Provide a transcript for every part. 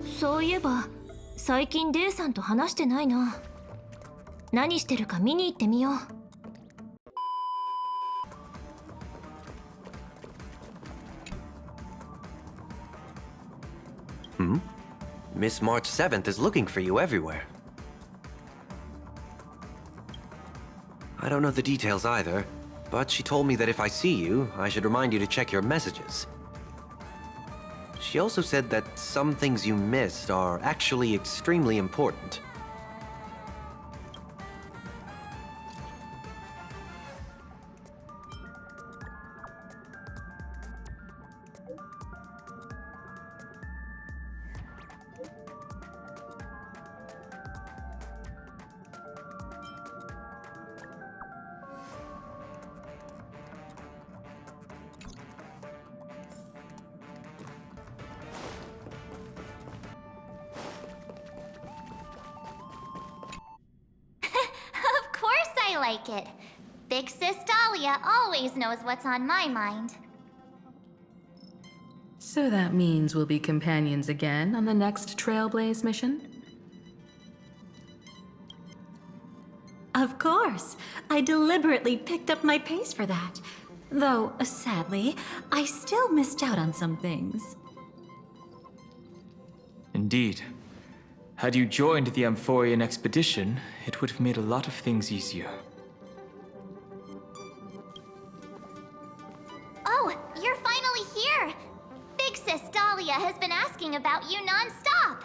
そういえば最近デイさんと話してないな。何してるか見に行ってみよう。Miss March 7th is looking for you everywhere. I don't know the details either, but she told me that if I see you, I should remind you to check your messages. She also said that some things you missed are actually extremely important. Of course I like it. Big Sis Dahlia always knows what's on my mind. So that means we'll be companions again on the next Trailblaze mission? Of course. I deliberately picked up my pace for that. Though, sadly, I still missed out on some things. Indeed. Had you joined the Amphorian expedition, it would have made a lot of things easier. Oh, you're finally here! Big Sis Dahlia has been asking about you non-stop!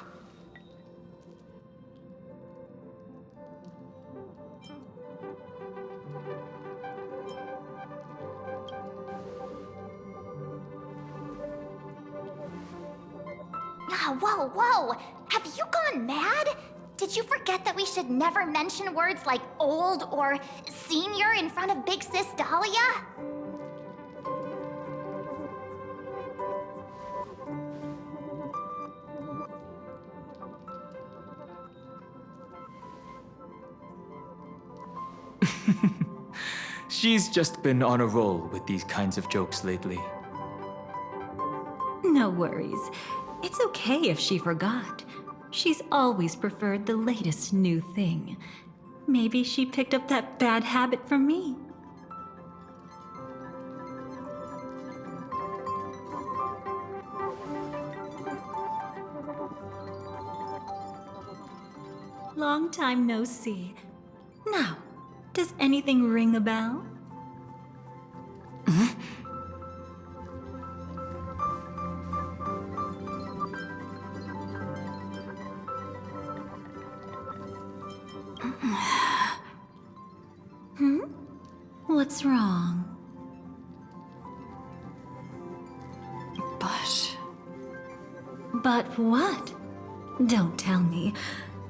Whoa, whoa! Have you gone mad? Did you forget that we should never mention words like old or senior in front of Big Sis Dahlia? She's just been on a roll with these kinds of jokes lately. No worries. It's okay if she forgot. She's always preferred the latest new thing. Maybe she picked up that bad habit from me. Long time no see. Now, does anything ring a bell? What's wrong? But what? Don't tell me.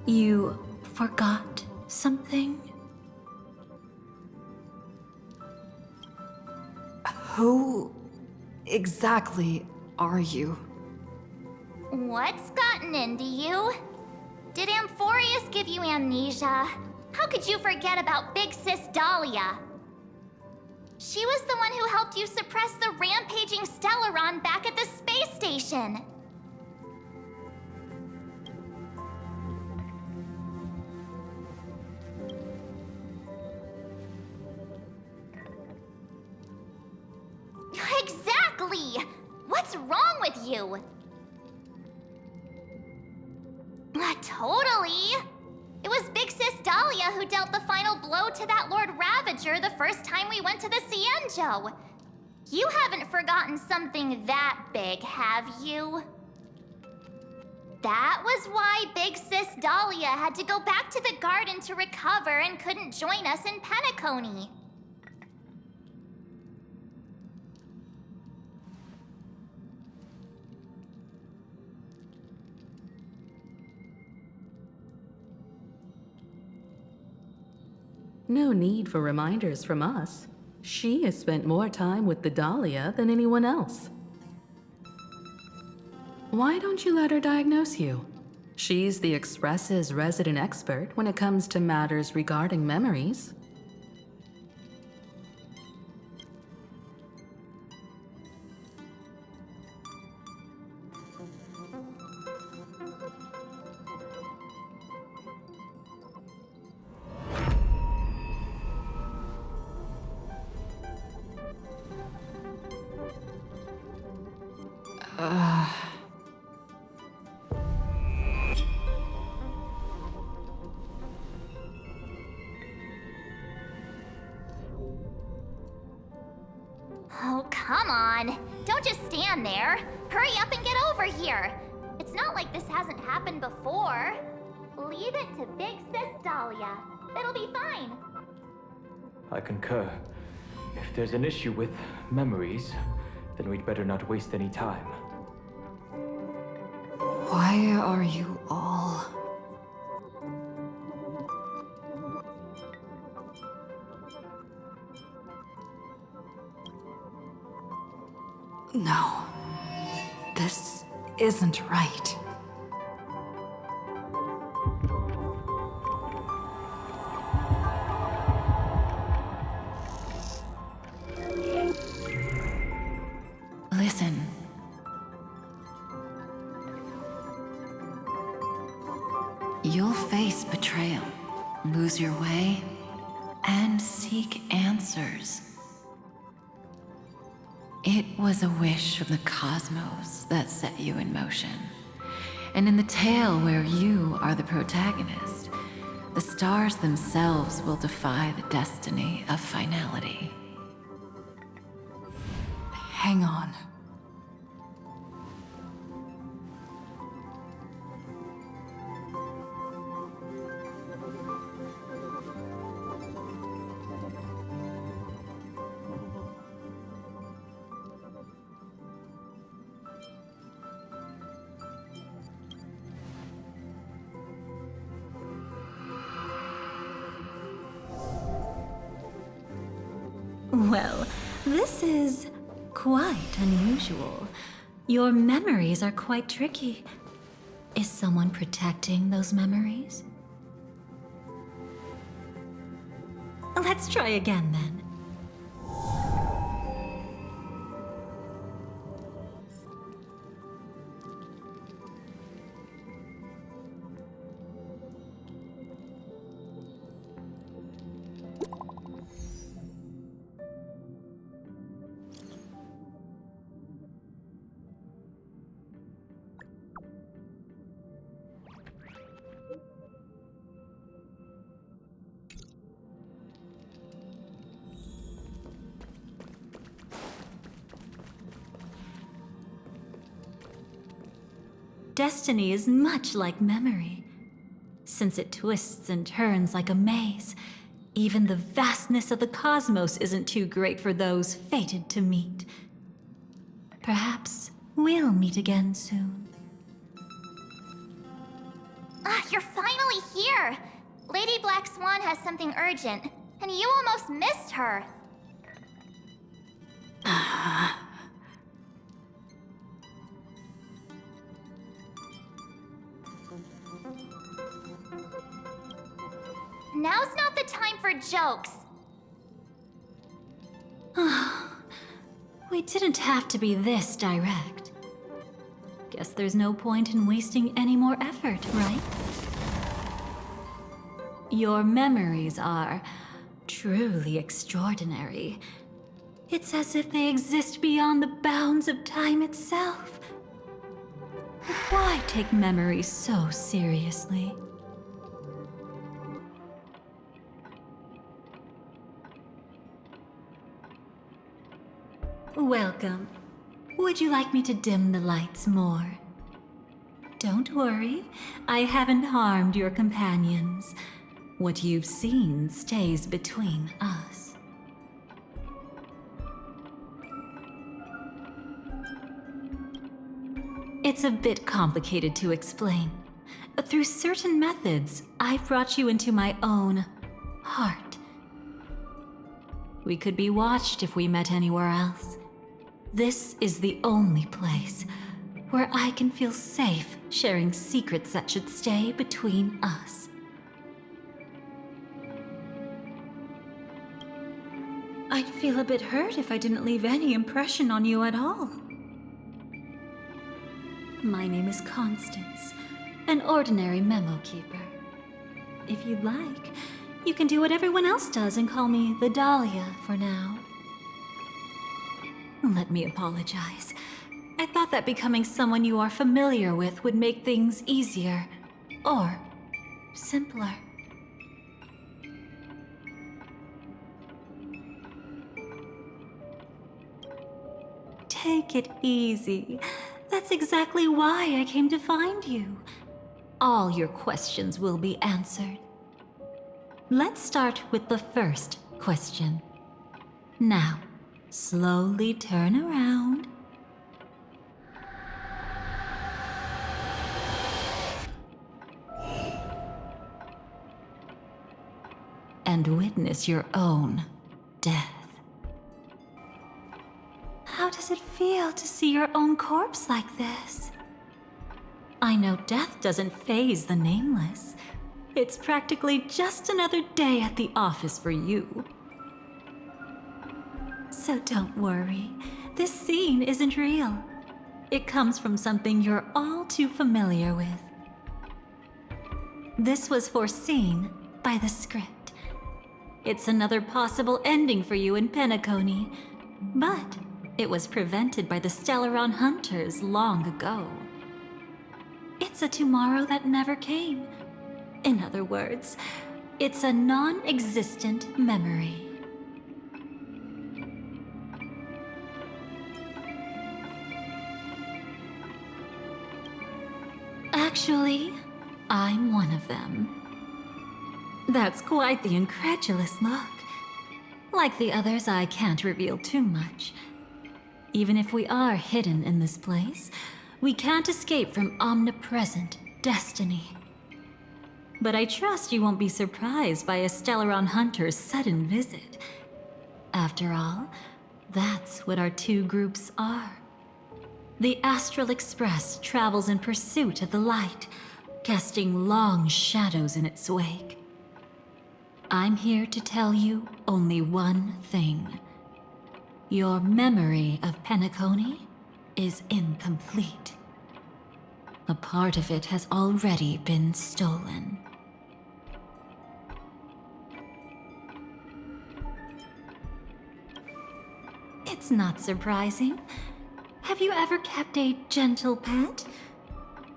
You forgot something? Who exactly are you? What's gotten into you? Did Amphorius give you amnesia? How could you forget about Big Sis Dahlia? She was the one who helped you suppress the rampaging Stellaron back at the space station. Exactly! What's wrong with you? Totally! It was Big Sis Dahlia who dealt the final blow to that Lord Ravager the first time we went to the Cienjo. You haven't forgotten something that big, have you? That was why Big Sis Dahlia had to go back to the garden to recover and couldn't join us in Penacony. No need for reminders from us. She has spent more time with the Dahlia than anyone else. Why don't you let her diagnose you? She's the Express's resident expert when it comes to matters regarding memories. Don't just stand there. Hurry up and get over here. It's not like this hasn't happened before. Leave it to Big Sis Dahlia. It'll be fine. I concur. If there's an issue with memories, then we'd better not waste any time. Why are you all... No. This isn't right. Listen. You'll face betrayal, lose your way, and seek answers. It was a wish of the cosmos that set you in motion. And in the tale where you are the protagonist, the stars themselves will defy the destiny of finality. Hang on. Well, this is quite unusual. Your memories are quite tricky. Is someone protecting those memories? Let's try again then. Destiny is much like memory. Since it twists and turns like a maze, even the vastness of the cosmos isn't too great for those fated to meet. Perhaps we'll meet again soon. Ah, you're finally here! Lady Black Swan has something urgent, and you almost missed her. Now's not the time for jokes. We didn't have to be this direct. Guess there's no point in wasting any more effort, right? Your memories are truly extraordinary. It's as if they exist beyond the bounds of time itself. But why take memories so seriously? Welcome. Would you like me to dim the lights more? Don't worry, I haven't harmed your companions. What you've seen stays between us. It's a bit complicated to explain. Through certain methods, I've brought you into my own heart. We could be watched if we met anywhere else. This is the only place where I can feel safe sharing secrets that should stay between us. I'd feel a bit hurt if I didn't leave any impression on you at all. My name is Constance, an ordinary memo keeper. If you'd like, you can do what everyone else does and call me the Dahlia for now. Let me apologize. I thought that becoming someone you are familiar with would make things easier, or simpler. Take it easy. That's exactly why I came to find you. All your questions will be answered. Let's start with the first question. Now, slowly turn around. And witness your own death. How does it feel to see your own corpse like this? I know death doesn't faze the nameless. It's practically just another day at the office for you. So don't worry, this scene isn't real. It comes from something you're all too familiar with. This was foreseen by the script. It's another possible ending for you in Penacony, but it was prevented by the Stellaron Hunters long ago. It's a tomorrow that never came. In other words, it's a non-existent memory. Actually, I'm one of them. That's quite the incredulous look. Like the others, I can't reveal too much. Even if we are hidden in this place, we can't escape from omnipresent destiny. But I trust you won't be surprised by a Stellaron Hunter's sudden visit. After all, that's what our two groups are. The Astral Express travels in pursuit of the light, casting long shadows in its wake. I'm here to tell you only one thing. Your memory of Penacony is incomplete. A part of it has already been stolen. It's not surprising. Have you ever kept a gentle pet?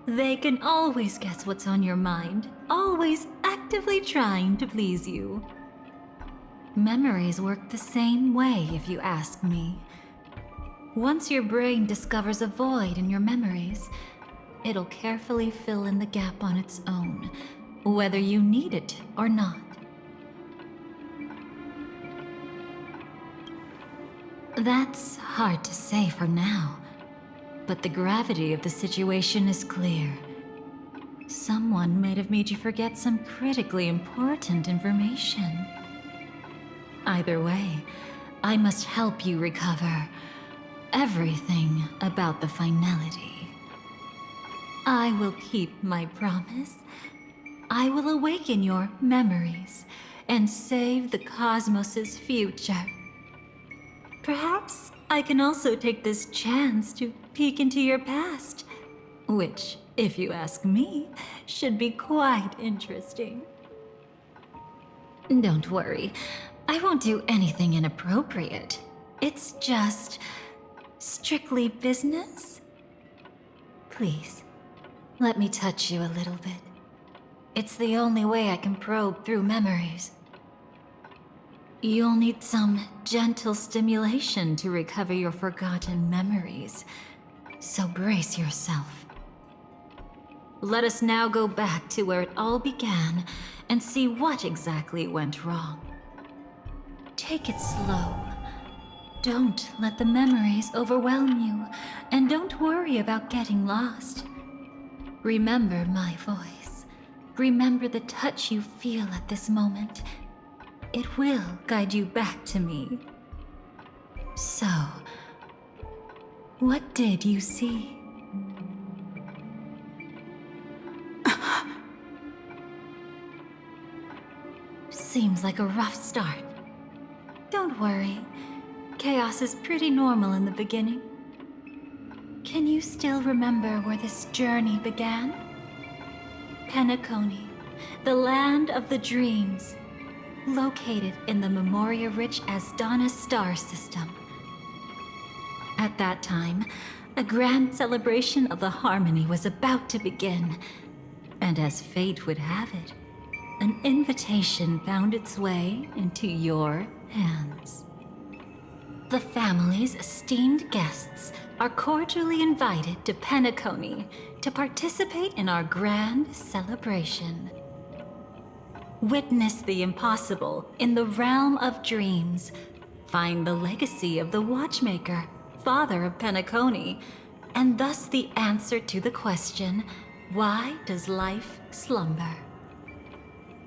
They can always guess what's on your mind, always actively trying to please you. Memories work the same way, if you ask me. Once your brain discovers a void in your memories, it'll carefully fill in the gap on its own, whether you need it or not. That's hard to say for now, but the gravity of the situation is clear. Someone might have made you forget some critically important information. Either way, I must help you recover everything about the finality. I will keep my promise. I will awaken your memories and save the cosmos's future. Perhaps I can also take this chance to peek into your past, which, if you ask me, should be quite interesting. Don't worry, I won't do anything inappropriate. It's just strictly business. Please, let me touch you a little bit. It's the only way I can probe through memories. You'll need some gentle stimulation to recover your forgotten memories, so brace yourself. Let us now go back to where it all began and see what exactly went wrong. Take it slow. Don't let the memories overwhelm you, and don't worry about getting lost. Remember my voice. Remember the touch you feel at this moment. It will guide you back to me. So, what did you see? Seems like a rough start. Don't worry. Chaos is pretty normal in the beginning. Can you still remember where this journey began? Penacony, the land of the dreams, located in the Memoria-rich Asdana star system. At that time, a grand celebration of the Harmony was about to begin, and as fate would have it, an invitation found its way into your hands. The family's esteemed guests are cordially invited to Penacony to participate in our grand celebration. Witness the impossible in the realm of dreams. Find the legacy of the watchmaker, father of Penacony, and thus the answer to the question, why does life slumber?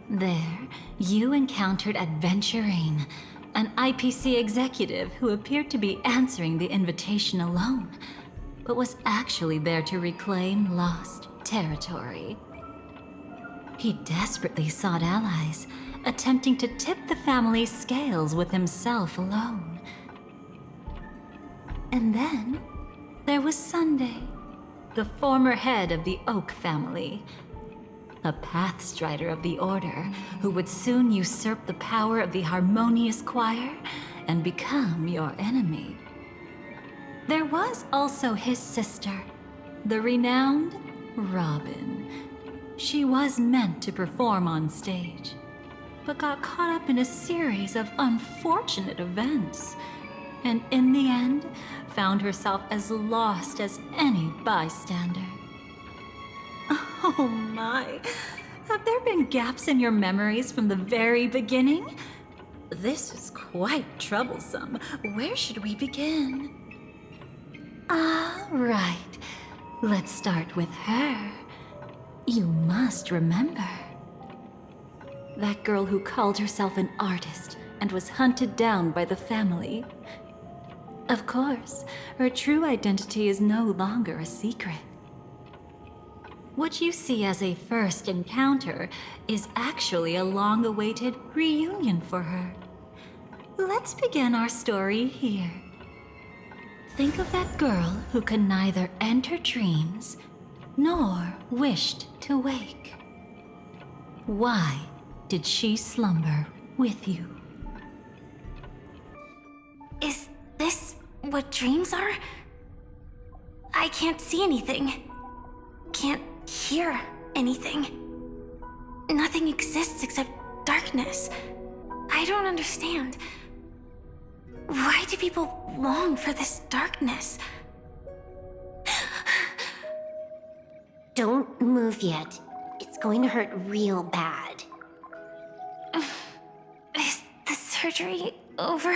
There, you encountered Adventurine, an IPC executive who appeared to be answering the invitation alone, but was actually there to reclaim lost territory. He desperately sought allies, attempting to tip the family's scales with himself alone. And then, there was Sunday, the former head of the Oak family, a pathstrider of the Order who would soon usurp the power of the Harmonious Choir and become your enemy. There was also his sister, the renowned Robin. She was meant to perform on stage, but got caught up in a series of unfortunate events, and in the end, found herself as lost as any bystander. Oh my, have there been gaps in your memories from the very beginning? This is quite troublesome. Where should we begin? Right. Let's start with her. You must remember. That girl who called herself an artist and was hunted down by the family. Of course, her true identity is no longer a secret. What you see as a first encounter is actually a long-awaited reunion for her. Let's begin our story here. Think of that girl who could neither enter dreams nor wished to wake. Why did she slumber with you? Is this what dreams are? I can't see anything. Can't hear anything. Nothing exists except darkness. I don't understand. Why do people long for this darkness? Don't move yet. It's going to hurt real bad. Is the surgery over?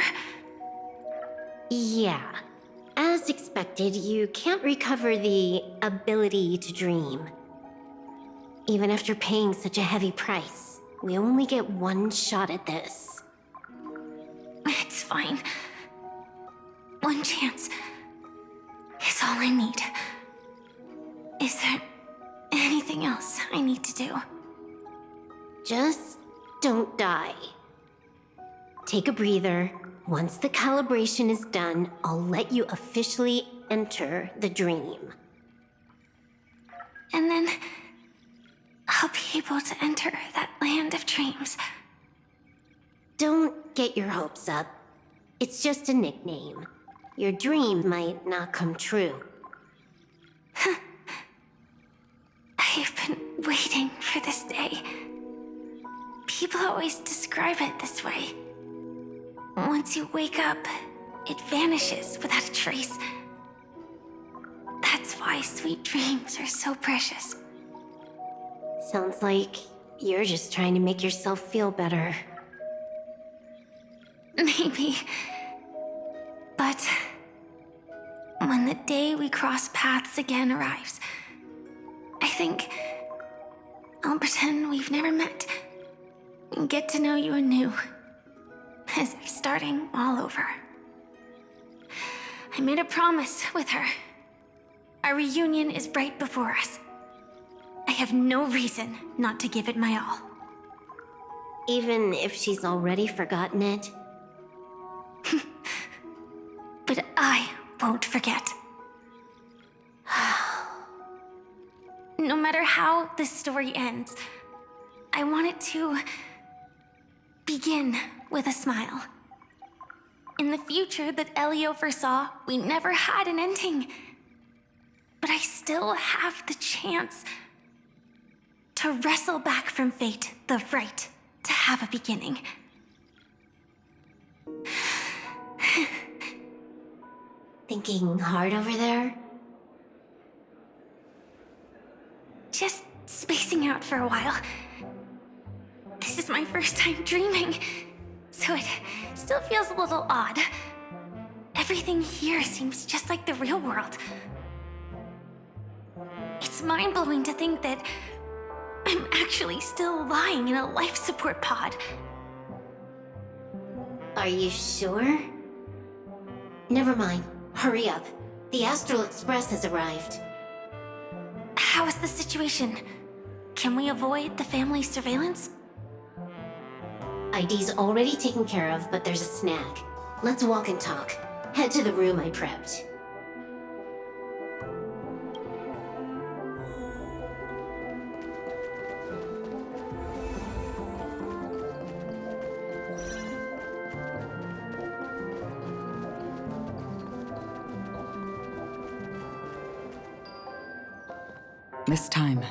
Yeah. As expected, you can't recover the ability to dream. Even after paying such a heavy price, we only get one shot at this. It's fine. One chance is all I need. Is there anything else I need to do? Just don't die. Take a breather. Once the calibration is done, I'll let you officially enter the dream. And then I'll be able to enter that land of dreams. Don't get your hopes up. It's just a nickname. Your dream might not come true. I've been waiting for this day. People always describe it this way. Once you wake up, it vanishes without a trace. That's why sweet dreams are so precious. Sounds like you're just trying to make yourself feel better. Maybe. But when the day we cross paths again arrives, I think I'll pretend we've never met and get to know you anew, as if starting all over. I made a promise with her. Our reunion is right before us. I have no reason not to give it my all. Even if she's already forgotten it? But I won't forget. No matter how this story ends, I want it to begin with a smile. In the future that Elio foresaw, we never had an ending. But I still have the chance to wrestle back from fate the right to have a beginning. Thinking hard over there? Just spacing out for a while. This is my first time dreaming, so it still feels a little odd. Everything here seems just like the real world. It's mind-blowing to think that I'm actually still lying in a life support pod. Are you sure? Never mind. Hurry up. The Astral Express has arrived. How is the situation? Can we avoid the family's surveillance? ID's already taken care of, but there's a snag. Let's walk and talk. Head to the room I prepped. This time,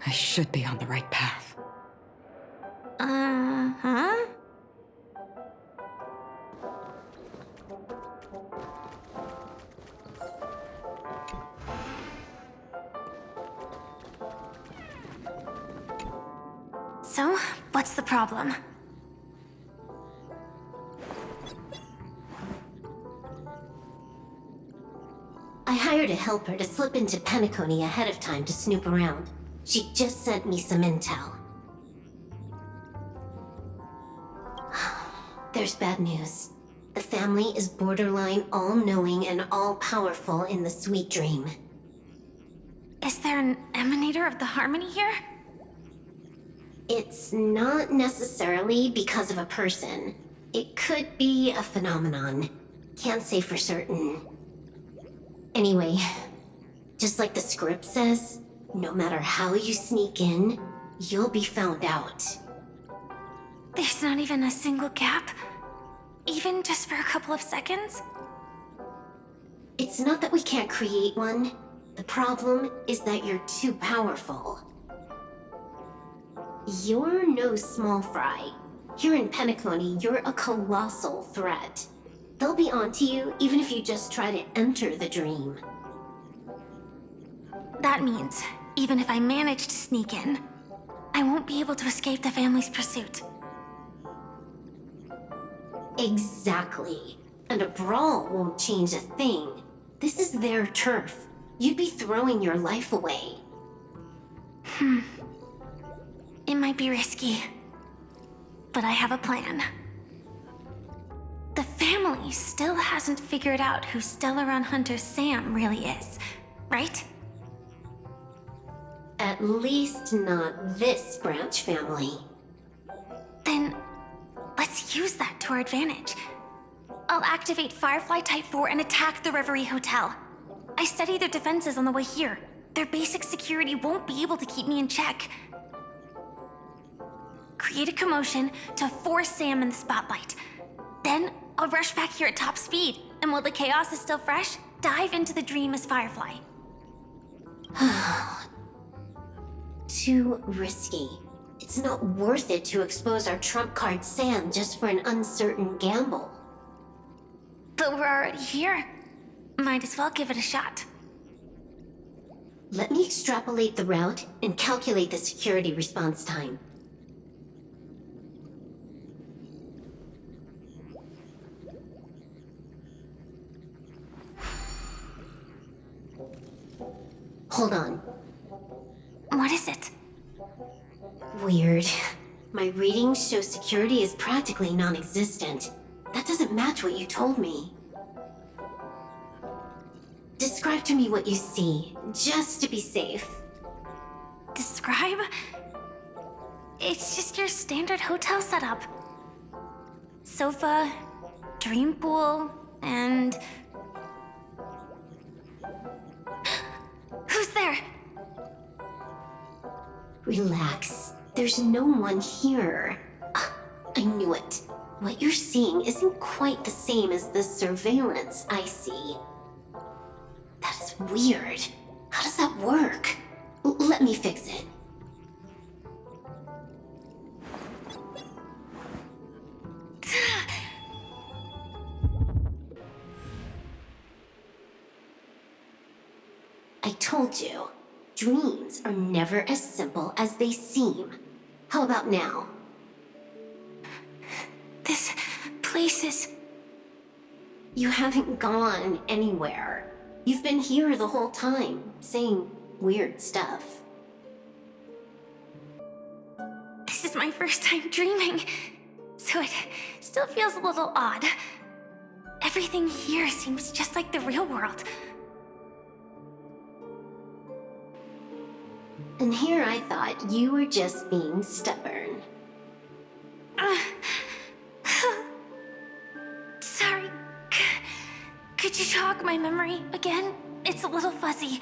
I should be on the right path. Uh-huh? So, what's the problem? I hired a helper to slip into Penacony ahead of time to snoop around. She just sent me some intel. There's bad news. The family is borderline all-knowing and all-powerful in the Sweet Dream. Is there an emanator of the harmony here? It's not necessarily because of a person. It could be a phenomenon. Can't say for certain. Anyway, just like the script says, no matter how you sneak in, you'll be found out. There's not even a single gap? Even just for a couple of seconds? It's not that we can't create one. The problem is that you're too powerful. You're no small fry. Here in Penacony, you're a colossal threat. They'll be onto you even if you just try to enter the dream. That means, even if I manage to sneak in, I won't be able to escape the family's pursuit. Exactly. And a brawl won't change a thing. This is their turf. You'd be throwing your life away. It might be risky, but I have a plan. The family still hasn't figured out who Stellaron Hunter Sam really is, right? At least not this branch family. Then, let's use that to our advantage. I'll activate Firefly Type 4 and attack the Reverie Hotel. I studied their defenses on the way here. Their basic security won't be able to keep me in check. Create a commotion to force Sam in the spotlight. Then, I'll rush back here at top speed, and while the chaos is still fresh, dive into the dream as Firefly. Too risky. It's not worth it to expose our trump card Sam just for an uncertain gamble. But we're already here. Might as well give it a shot. Let me extrapolate the route and calculate the security response time. Hold on. What is it? Weird. My readings show security is practically non-existent. That doesn't match what you told me. Describe to me what you see, just to be safe. Describe? It's just your standard hotel setup. Sofa, dream pool, and... Who's there? Relax. There's no one here. Ah, I knew it. What you're seeing isn't quite the same as the surveillance I see. That is weird. How does that work? Let me fix it. told you. Dreams are never as simple as they seem. How about now? This place is... You haven't gone anywhere. You've been here the whole time, saying weird stuff. This is my first time dreaming, so it still feels a little odd. Everything here seems just like the real world. And here I thought you were just being stubborn. Sorry. Could you jog my memory again? It's a little fuzzy.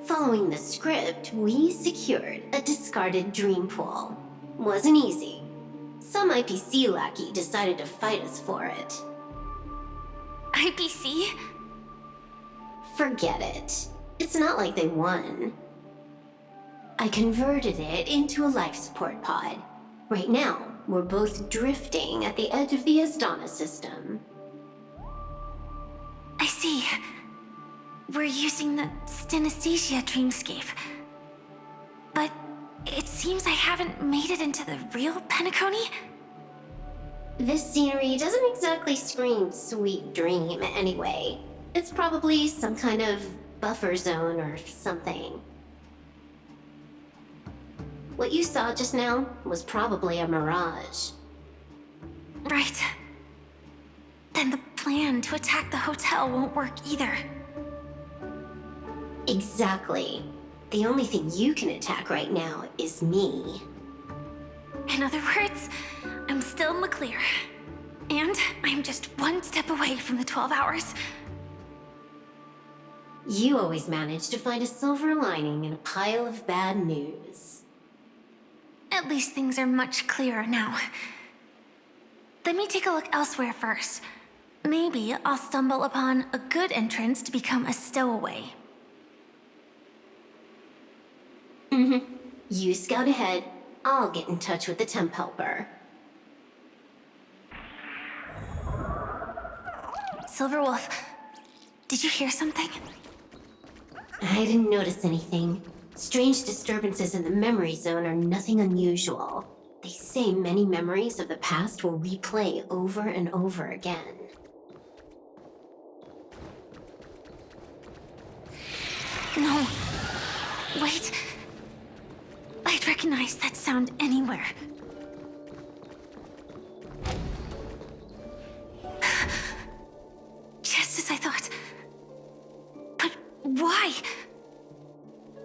Following the script, we secured a discarded dream pool. Wasn't easy. Some IPC lackey decided to fight us for it. IPC? Forget it. It's not like they won. I converted it into a life support pod. Right now, we're both drifting at the edge of the Asdana system. I see. We're using the synesthesia dreamscape. But it seems I haven't made it into the real Penacony? This scenery doesn't exactly scream sweet dream anyway. It's probably some kind of buffer zone or something. What you saw just now was probably a mirage. Right. Then the plan to attack the hotel won't work either. Exactly. The only thing you can attack right now is me. In other words, I'm still in the clear. And I'm just one step away from the 12 hours. You always manage to find a silver lining in a pile of bad news. At least things are much clearer now. Let me take a look elsewhere first. Maybe I'll stumble upon a good entrance to become a stowaway. You scout ahead. I'll get in touch with the temp helper. Silverwolf, did you hear something? I didn't notice anything. Strange disturbances in the memory zone are nothing unusual. They say many memories of the past will replay over and over again. No. Wait. I'd recognize that sound anywhere. Just as I thought. But why?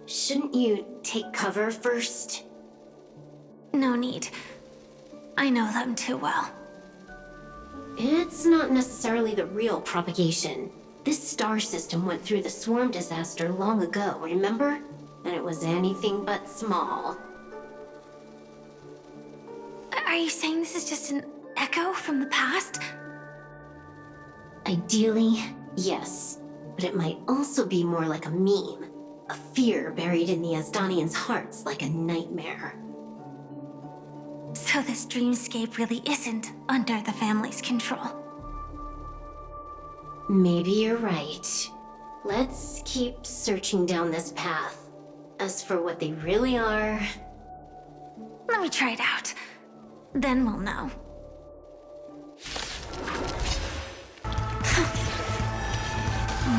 Shouldn't you take cover first? No need. I know them too well. It's not necessarily the real propagation. This star system went through the swarm disaster long ago, remember? And it was anything but small. Are you saying this is just an echo from the past? Ideally, yes. But it might also be more like a meme. A fear buried in the Asdanians' hearts like a nightmare. So this dreamscape really isn't under the family's control. Maybe you're right. Let's keep searching down this path. As for what they really are... Let me try it out. Then we'll know.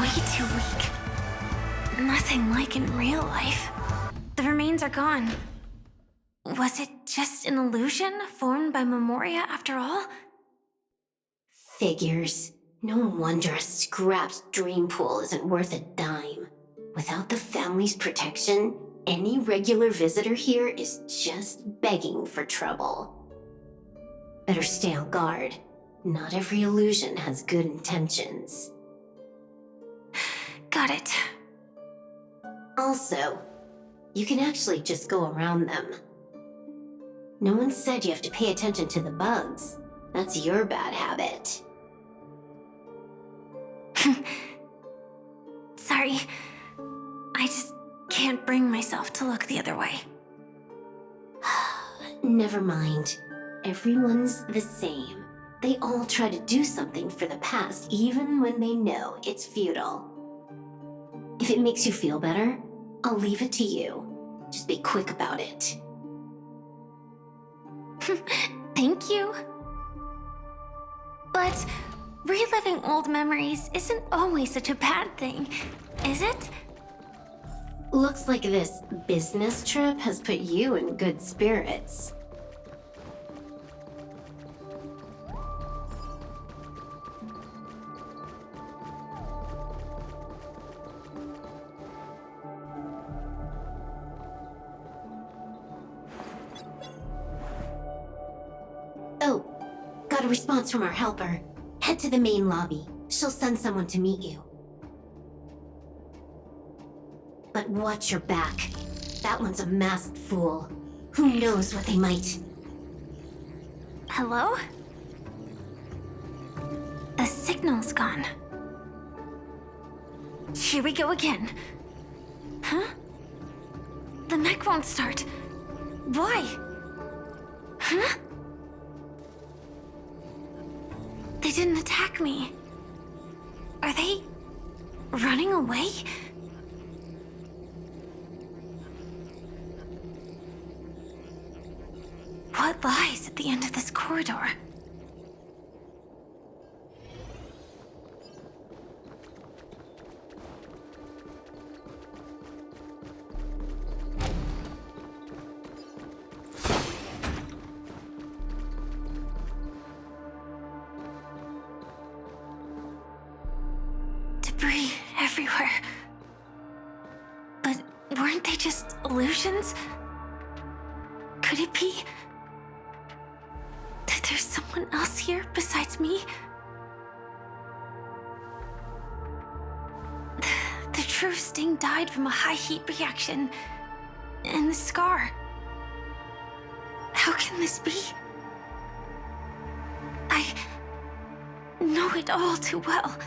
Way too weak. Nothing like in real life. The remains are gone. Was it just an illusion formed by Memoria after all? Figures. No wonder a scrapped dream pool isn't worth a dime. Without the family's protection, any regular visitor here is just begging for trouble. Better stay on guard. Not every illusion has good intentions. Got it. Also, you can actually just go around them. No one said you have to pay attention to the bugs. That's your bad habit. Sorry. I just can't bring myself to look the other way. Never mind. Everyone's the same. They all try to do something for the past even when they know it's futile. If it makes you feel better, I'll leave it to you. Just be quick about it. Thank you. But reliving old memories isn't always such a bad thing, is it? Looks like this business trip has put you in good spirits. Oh, got a response from our helper. Head to the main lobby. She'll send someone to meet you. But watch your back. That one's a masked fool. Who knows what they might... Hello? The signal's gone. Here we go again. Huh? The mech won't start. Why? Huh? They didn't attack me. Are they running away? What lies at the end of this corridor? Debris everywhere. But weren't they just illusions? Could it be that there's someone else here besides me? The true Sting died from a high heat reaction. And the scar. How can this be? I know it all too well.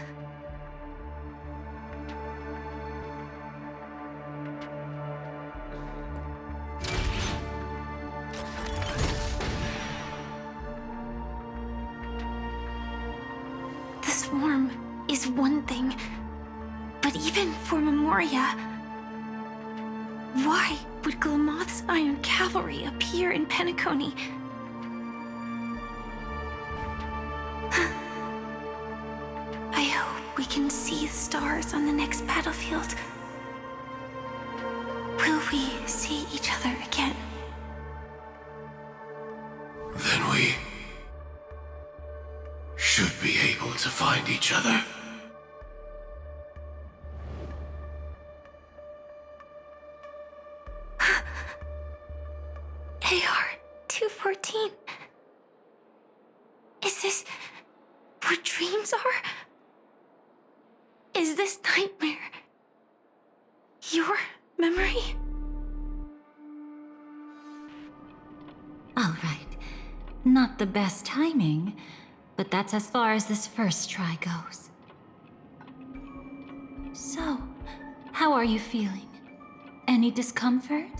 The swarm is one thing, but even for Memoria, why would Glamoth's Iron Cavalry appear in Penacony? I hope we can see the stars on the next battlefield. Will we see each other again? Then we should be able to find each other. AR-214. Is this what dreams are? Is this nightmare your memory? All right. Not the best timing, but that's as far as this first try goes. So, how are you feeling? Any discomfort?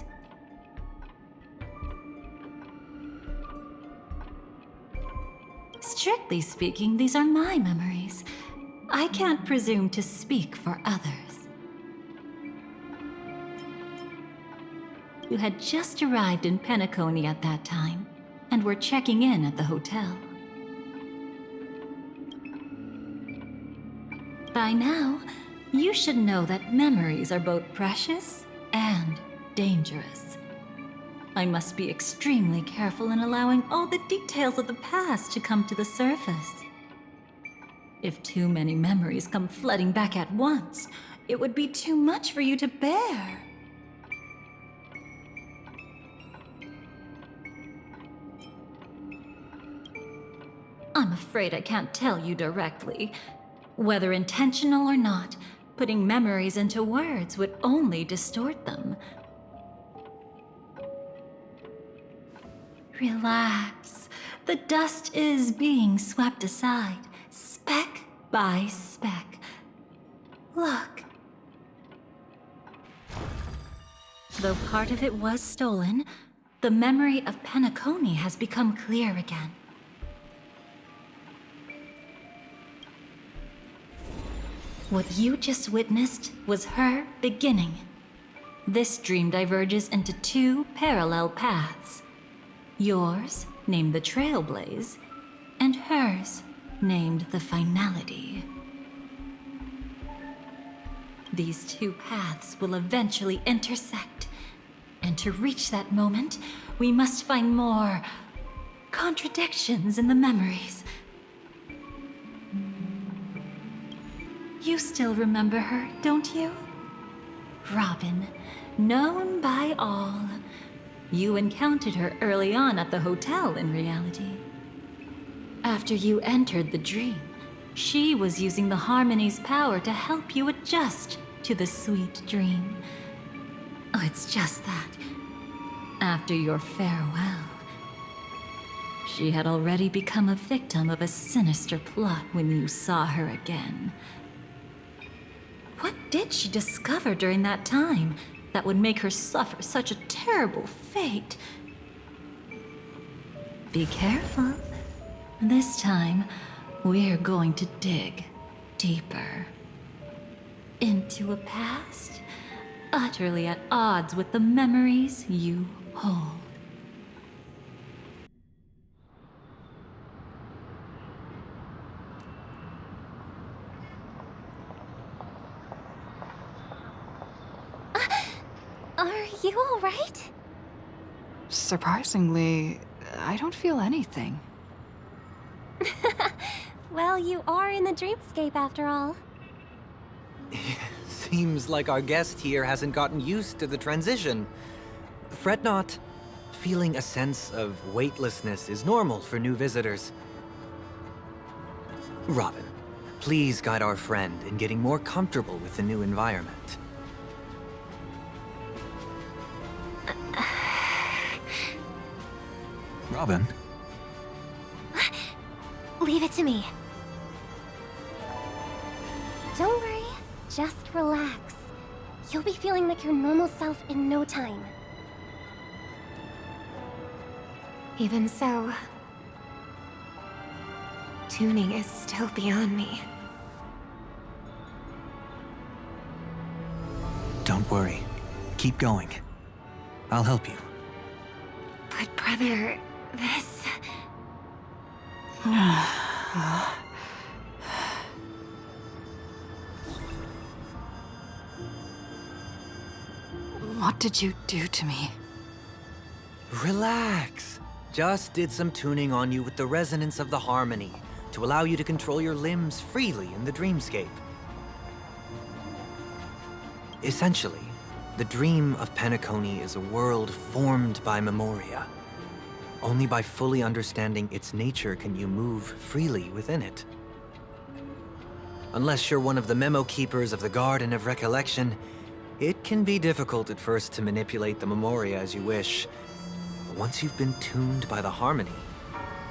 Strictly speaking, these are my memories. I can't presume to speak for others. You had just arrived in Penacony at that time, and were checking in at the hotel. By now, you should know that memories are both precious and dangerous. I must be extremely careful in allowing all the details of the past to come to the surface. If too many memories come flooding back at once, it would be too much for you to bear. I'm afraid I can't tell you directly. Whether intentional or not, putting memories into words would only distort them. Relax. The dust is being swept aside, speck by speck. Look. Though part of it was stolen, the memory of Penacony has become clear again. What you just witnessed was her beginning. This dream diverges into two parallel paths. Yours, named the Trailblaze, and hers, named the Finality. These two paths will eventually intersect. And to reach that moment, we must find more contradictions in the memories. You still remember her, don't you? Robin, known by all. You encountered her early on at the hotel in reality. After you entered the dream, she was using the Harmony's power to help you adjust to the sweet dream. Oh, it's just that. After your farewell, she had already become a victim of a sinister plot when you saw her again. What did she discover during that time that would make her suffer such a terrible fate? Be careful. This time, we're going to dig deeper into a past utterly at odds with the memories you hold. Are you all right? Surprisingly, I don't feel anything. Well, you are in the dreamscape after all. Seems like our guest here hasn't gotten used to the transition. Fret not. Feeling a sense of weightlessness is normal for new visitors. Robin, please guide our friend in getting more comfortable with the new environment. Robin? Leave it to me. Don't worry, just relax. You'll be feeling like your normal self in no time. Even so, tuning is still beyond me. Don't worry. Keep going. I'll help you. But brother, this... What did you do to me? Relax. Just did some tuning on you with the resonance of the harmony to allow you to control your limbs freely in the dreamscape. Essentially, the dream of Penacony is a world formed by Memoria. Only by fully understanding its nature can you move freely within it. Unless you're one of the memo keepers of the Garden of Recollection, it can be difficult at first to manipulate the Memoria as you wish. But once you've been tuned by the harmony,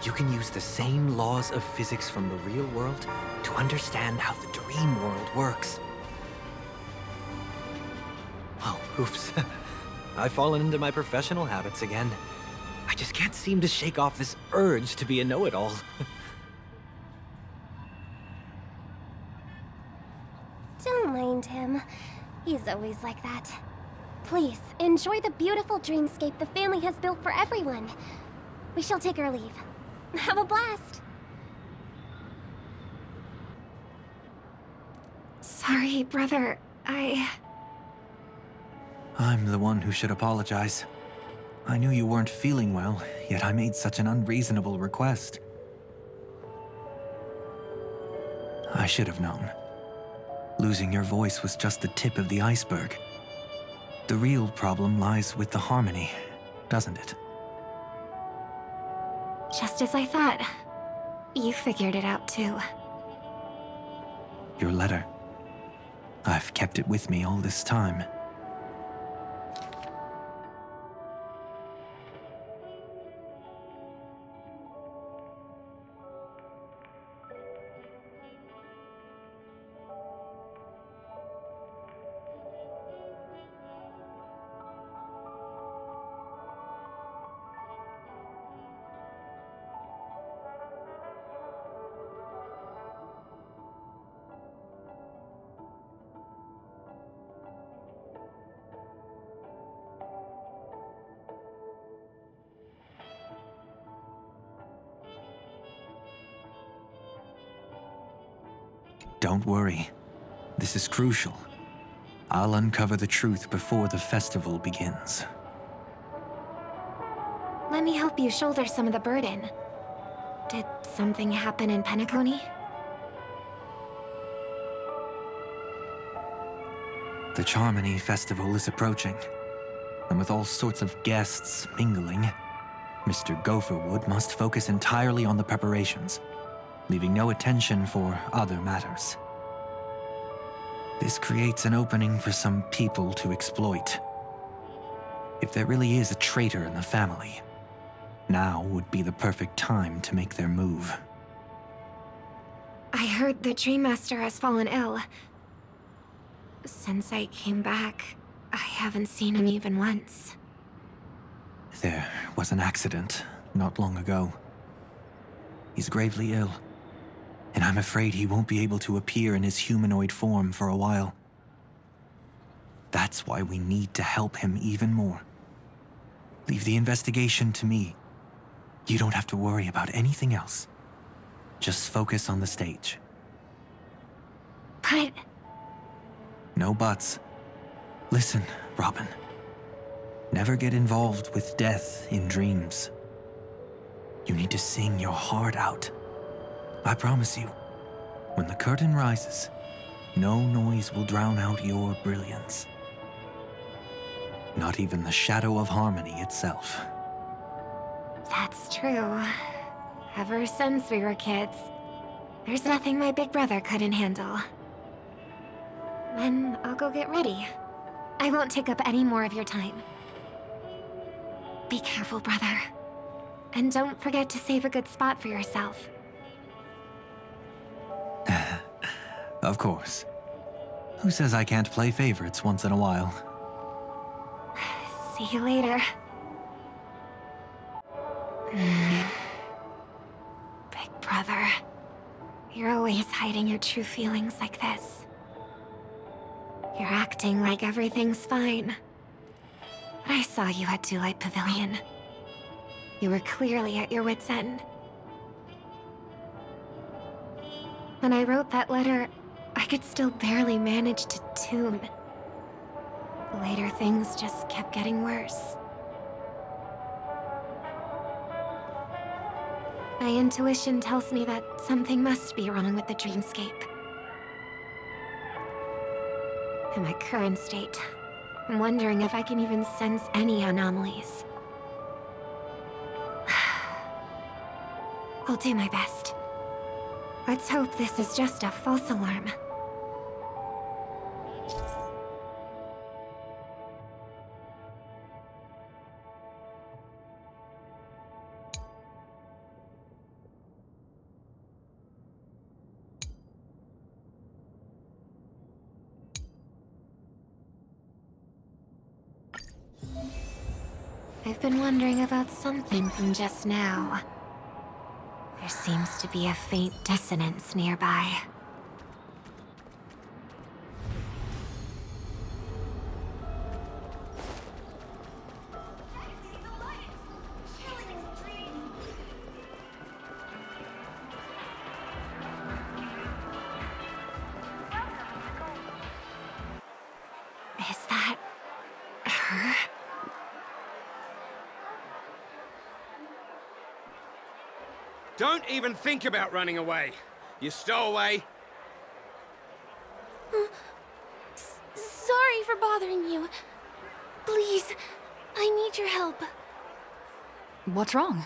you can use the same laws of physics from the real world to understand how the dream world works. Oh, oops. I've fallen into my professional habits again. I just can't seem to shake off this urge to be a know-it-all. Don't mind him. He's always like that. Please, enjoy the beautiful dreamscape the family has built for everyone. We shall take our leave. Have a blast! Sorry, brother. I'm the one who should apologize. I knew you weren't feeling well, yet I made such an unreasonable request. I should have known. Losing your voice was just the tip of the iceberg. The real problem lies with the harmony, doesn't it? Just as I thought. You figured it out too. Your letter. I've kept it with me all this time. Don't worry. This is crucial. I'll uncover the truth before the festival begins. Let me help you shoulder some of the burden. Did something happen in Penacony? The Charmony Festival is approaching, and with all sorts of guests mingling, Mr. Gopherwood must focus entirely on the preparations, leaving no attention for other matters. This creates an opening for some people to exploit. If there really is a traitor in the family, now would be the perfect time to make their move. I heard the Dream Master has fallen ill. Since I came back, I haven't seen him even once. There was an accident not long ago. He's gravely ill, and I'm afraid he won't be able to appear in his humanoid form for a while. That's why we need to help him even more. Leave the investigation to me. You don't have to worry about anything else. Just focus on the stage. But... No buts. Listen, Robin. Never get involved with death in dreams. You need to sing your heart out. I promise you, when the curtain rises, no noise will drown out your brilliance. Not even the shadow of harmony itself. that's true. Ever since we were kids, there's nothing my big brother couldn't handle. Then I'll go get ready. I won't take up any more of your time. Be careful, brother. And don't forget to save a good spot for yourself. Of course. Who says I can't play favorites once in a while? See you later. Big brother, you're always hiding your true feelings like this. You're acting like everything's fine. But I saw you at Daylight Pavilion. You were clearly at your wit's end. When I wrote that letter, I could still barely manage to tune. Later, things just kept getting worse. My intuition tells me that something must be wrong with the dreamscape. In my current state, I'm wondering if I can even sense any anomalies. I'll do my best. Let's hope this is just a false alarm. I've been wondering about something from just now. There seems to be a faint dissonance nearby. Is that her? Don't even think about running away. You stowaway. Sorry for bothering you. Please, I need your help. What's wrong?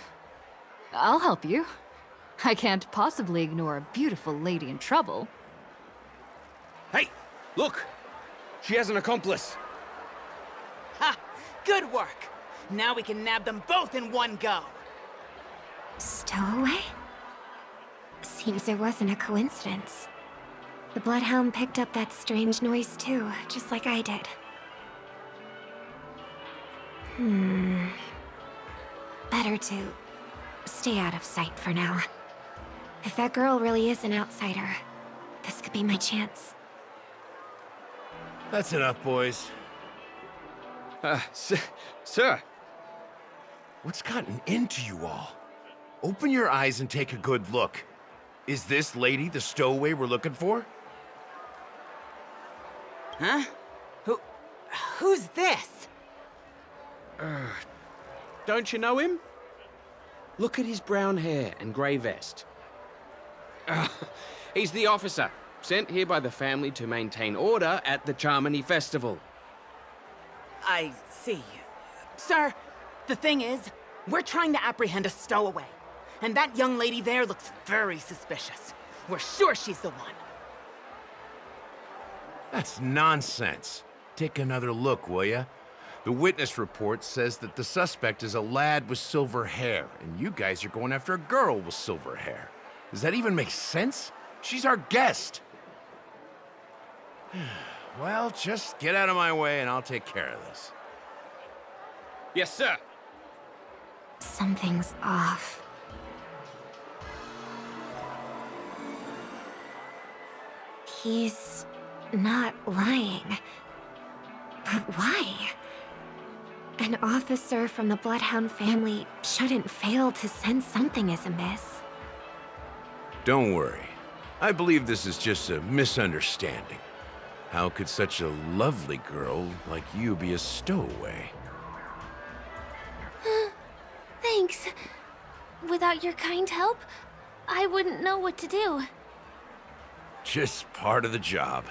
I'll help you. I can't possibly ignore a beautiful lady in trouble. Hey, look! She has an accomplice. Ha! Good work! Now we can nab them both in one go. Stowaway? Seems it wasn't a coincidence. The Bloodhound picked up that strange noise too, just like I did. Better to stay out of sight for now. If that girl really is an outsider, this could be my chance. That's enough, boys. Sir. What's gotten into you all? Open your eyes and take a good look. Is this lady the stowaway we're looking for? Huh? Who's this? Don't you know him? Look at his brown hair and grey vest. He's the officer, sent here by the family to maintain order at the Charmony Festival. I see. Sir, the thing is, we're trying to apprehend a stowaway. And that young lady there looks very suspicious. We're sure she's the one. That's nonsense. Take another look, will ya? The witness report says that the suspect is a lad with silver hair, and you guys are going after a girl with silver hair. Does that even make sense? She's our guest. Well, just get out of my way and I'll take care of this. Yes, sir. Something's off. He's not lying. But why? An officer from the Bloodhound family shouldn't fail to sense something is amiss. Don't worry. I believe this is just a misunderstanding. How could such a lovely girl like you be a stowaway? Thanks. Without your kind help, I wouldn't know what to do. Just part of the job.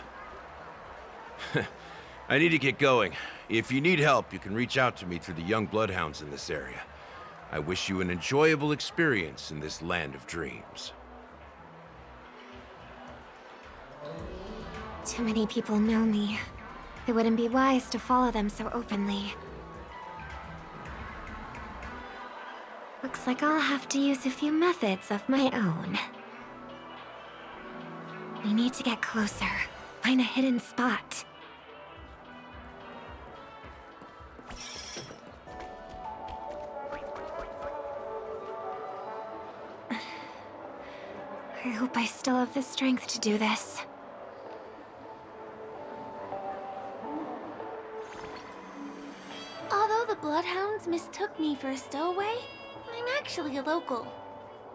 I need to get going. If you need help, you can reach out to me through the young bloodhounds in this area. I wish you an enjoyable experience in this land of dreams. Too many people know me. It wouldn't be wise to follow them so openly. Looks like I'll have to use a few methods of my own. We need to get closer. Find a hidden spot. I hope I still have the strength to do this. Although the Bloodhounds mistook me for a stowaway, I'm actually a local.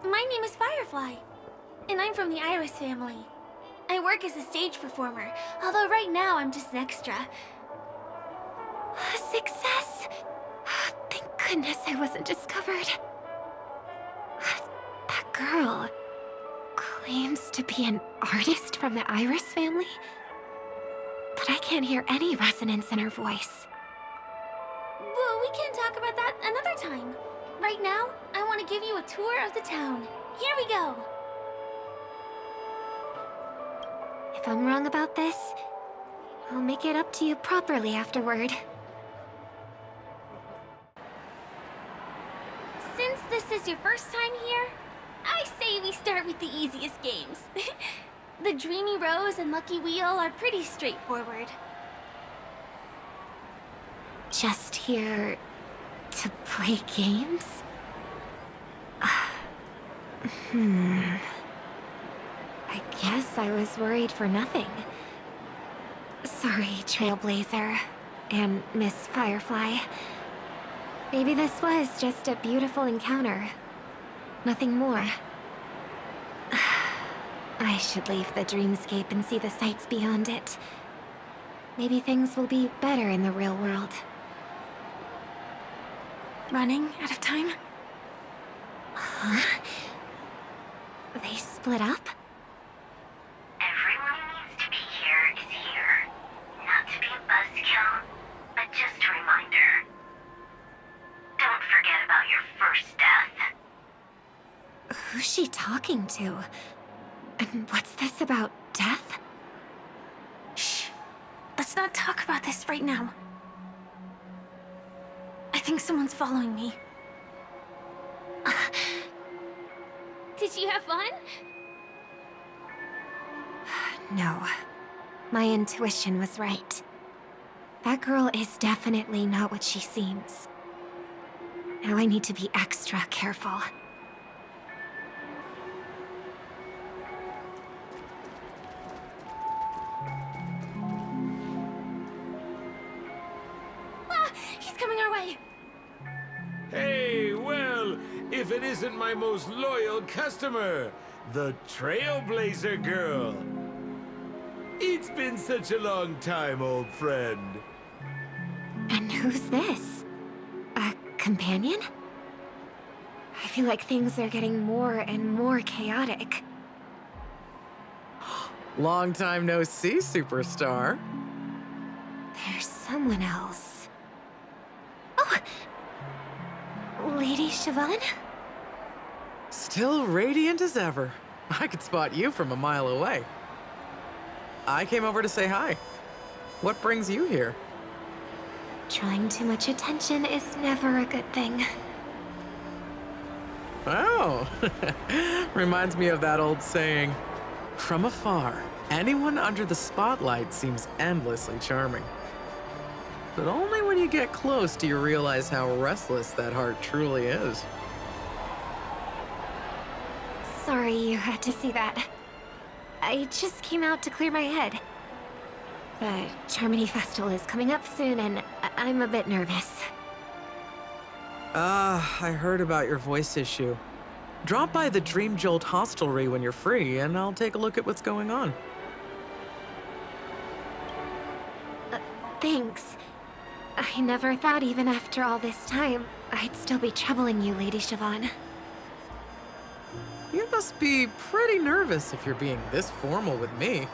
My name is Firefly, and I'm from the Iris family. I work as a stage performer, although right now I'm just an extra. Success! Thank goodness I wasn't discovered. That girl claims to be an artist from the Iris family, but I can't hear any resonance in her voice. Well, we can talk about that another time. Right now, I want to give you a tour of the town. Here we go. If I'm wrong about this, I'll make it up to you properly afterward. Since this is your first time here, I say we start with the easiest games. The Dreamy Rose and Lucky Wheel are pretty straightforward. Just here to play games? I guess I was worried for nothing. Sorry, Trailblazer and Miss Firefly. Maybe this was just a beautiful encounter. Nothing more. I should leave the dreamscape and see the sights beyond it. Maybe things will be better in the real world. Running out of time? Huh? They split up? Everyone who needs to be here is here. Not to be a buzzkill, but just a reminder. Don't forget about your first death. Who's she talking to? And what's this about death? Shh. Let's not talk about this right now. I think someone's following me. Did you have fun? No. My intuition was right. That girl is definitely not what she seems. Now I need to be extra careful. He's coming our way! Hey, well, if it isn't my most loyal customer, the Trailblazer girl. It's been such a long time, old friend. And who's this? A companion? I feel like things are getting more and more chaotic. Long time no see, superstar. There's someone else. Oh! Lady Siobhan? Still radiant as ever. I could spot you from a mile away. I came over to say hi. What brings you here? Drawing too much attention is never a good thing. Oh, reminds me of that old saying, from afar, anyone under the spotlight seems endlessly charming. But only when you get close do you realize how restless that heart truly is. Sorry you had to see that. I just came out to clear my head. The Charmony Festival is coming up soon and I'm a bit nervous. I heard about your voice issue. Drop by the Dream Jolt hostelry when you're free, and I'll take a look at what's going on. Thanks. I never thought even after all this time, I'd still be troubling you, Lady Siobhan. You must be pretty nervous if you're being this formal with me.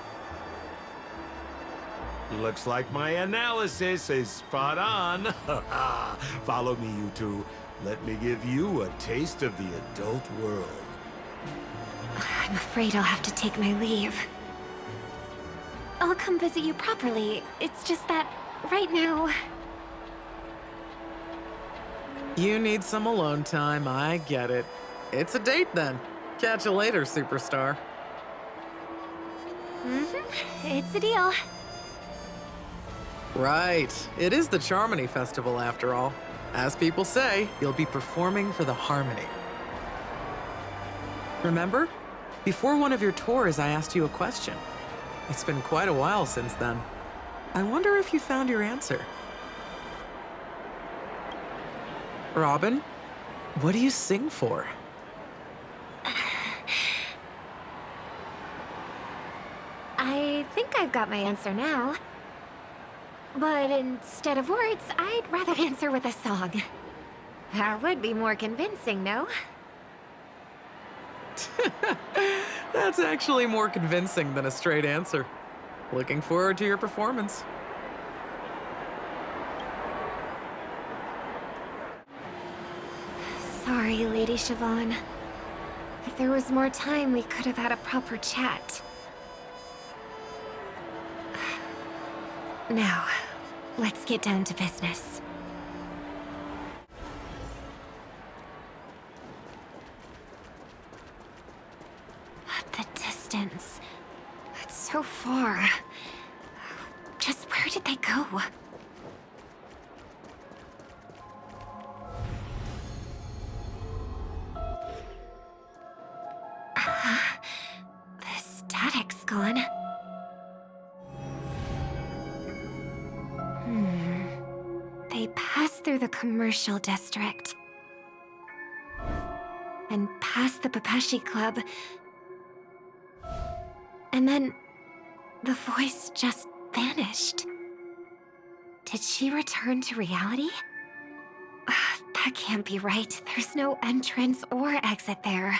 Looks like my analysis is spot on. Follow me, you two. Let me give you a taste of the adult world. I'm afraid I'll have to take my leave. I'll come visit you properly. It's just that, right now... You need some alone time, I get it. It's a date then. Catch you later, superstar. It's a deal. Right. It is the Charmony Festival, after all. As people say, you'll be performing for the Harmony. Remember? Before one of your tours, I asked you a question. It's been quite a while since then. I wonder if you found your answer. Robin, what do you sing for? I think I've got my answer now. But instead of words, I'd rather answer with a song. That would be more convincing, no? That's actually more convincing than a straight answer. Looking forward to your performance. Sorry, Lady Siobhan. If there was more time, we could have had a proper chat. Now, let's get down to business. The distance. It's so far. Just where did they go? The static's gone. They passed through the commercial district. And past the Papashi Club. And then the voice just vanished. Did she return to reality? That can't be right. There's no entrance or exit there.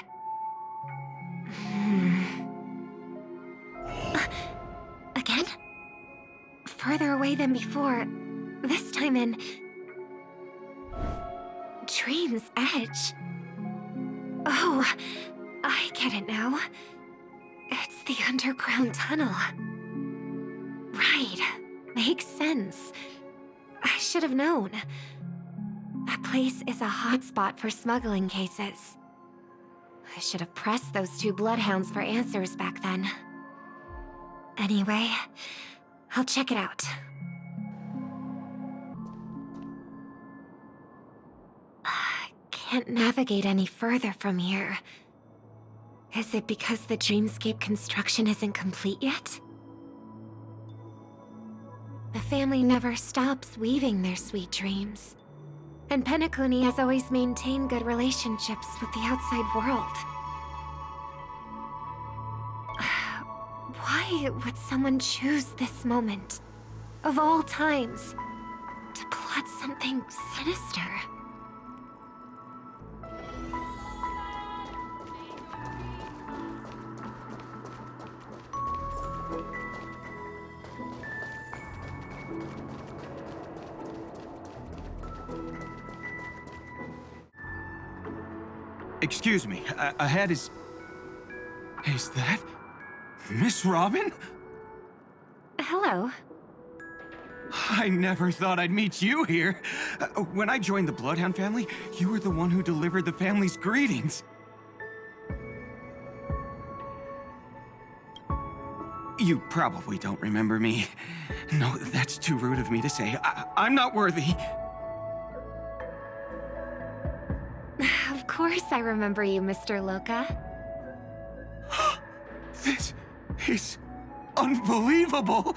Again? Further away than before. This time in... Dream's Edge. Oh, I get it now. It's the underground tunnel. Right. Makes sense. I should have known. That place is a hotspot for smuggling cases. I should have pressed those two bloodhounds for answers back then. Anyway, I'll check it out. I can't navigate any further from here. Is it because the dreamscape construction isn't complete yet? The family never stops weaving their sweet dreams. And Penacony has always maintained good relationships with the outside world. Why Why would someone choose this moment, of all times, to plot something sinister? Excuse me, ahead is... Is that... Miss Robin? Hello. I never thought I'd meet you here. When I joined the Bloodhound family, you were the one who delivered the family's greetings. You probably don't remember me. No, that's too rude of me to say. I'm not worthy. Of course I remember you, Mr. Loka. This is unbelievable.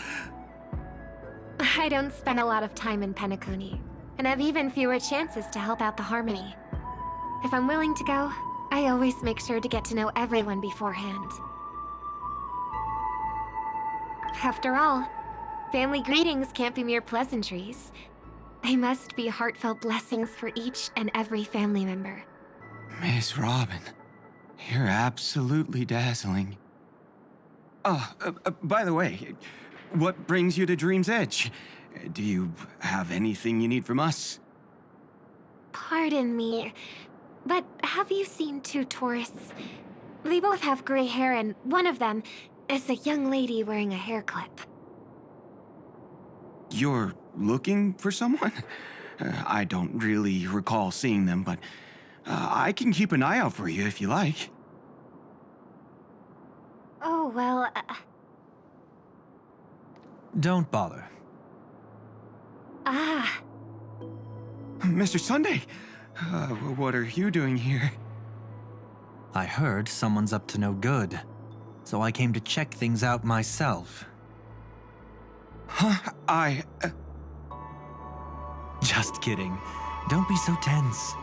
I don't spend a lot of time in Penacony, and have even fewer chances to help out the Harmony. If I'm willing to go, I always make sure to get to know everyone beforehand. After all, family greetings can't be mere pleasantries. They must be heartfelt blessings for each and every family member. Miss Robin, you're absolutely dazzling. By the way, what brings you to Dream's Edge? Do you have anything you need from us? Pardon me, but have you seen two tourists? They both have gray hair, and one of them is a young lady wearing a hair clip. You're looking for someone? I don't really recall seeing them, but I can keep an eye out for you if you like. Oh, well, Don't bother. Mr. Sunday, what are you doing here? I heard someone's up to no good, so I came to check things out myself. Huh? Just kidding. Don't be so tense.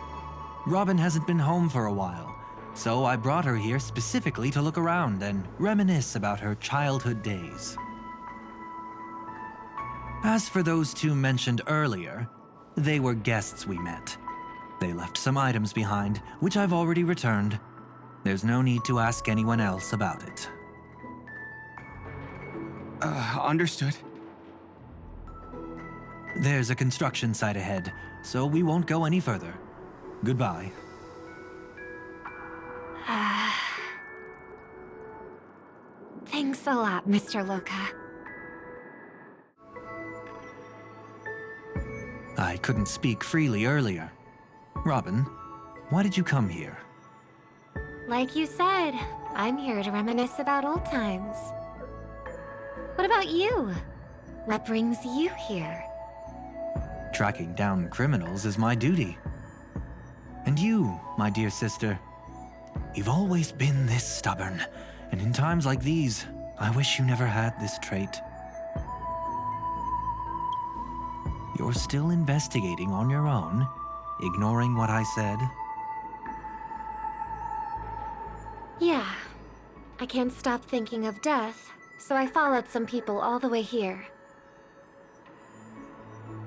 Robin hasn't been home for a while, so I brought her here specifically to look around and reminisce about her childhood days. As for those two mentioned earlier, they were guests we met. They left some items behind, which I've already returned. There's no need to ask anyone else about it. Understood. There's a construction site ahead, so we won't go any further. Goodbye. Thanks a lot, Mr. Loka. I couldn't speak freely earlier. Robin, why did you come here? Like you said, I'm here to reminisce about old times. What about you? What brings you here? Tracking down criminals is my duty. And you, my dear sister, you've always been this stubborn, and in times like these, I wish you never had this trait. You're still investigating on your own, ignoring what I said? Yeah. I can't stop thinking of death, so I followed some people all the way here.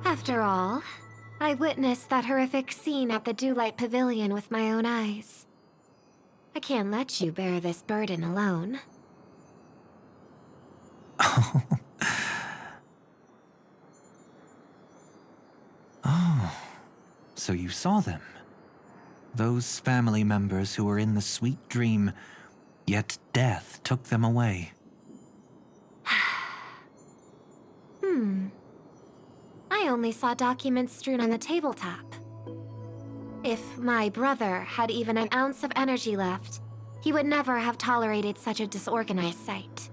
After all, I witnessed that horrific scene at the Dewlight Pavilion with my own eyes. I can't let you bear this burden alone. Oh, so you saw them. Those family members who were in the sweet dream, yet death took them away. I only saw documents strewn on the tabletop. If my brother had even an ounce of energy left, he would never have tolerated such a disorganized sight.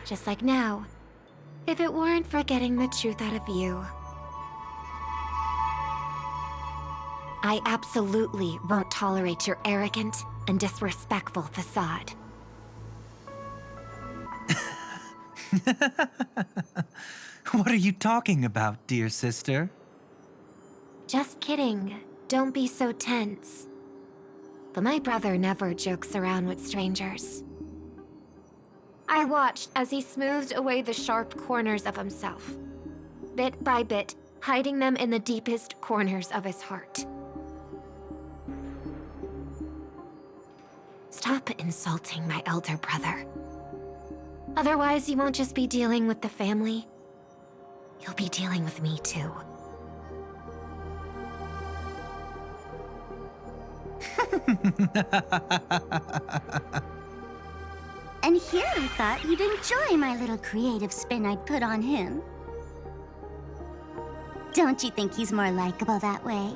Just like now, if it weren't for getting the truth out of you. I absolutely won't tolerate your arrogant and disrespectful facade. What are you talking about, dear sister? Just kidding. Don't be so tense. But my brother never jokes around with strangers. I watched as he smoothed away the sharp corners of himself, bit by bit, hiding them in the deepest corners of his heart. Stop insulting my elder brother. Otherwise, you won't just be dealing with the family. You'll be dealing with me too. And here I thought you'd enjoy my little creative spin I'd put on him. Don't you think he's more likable that way?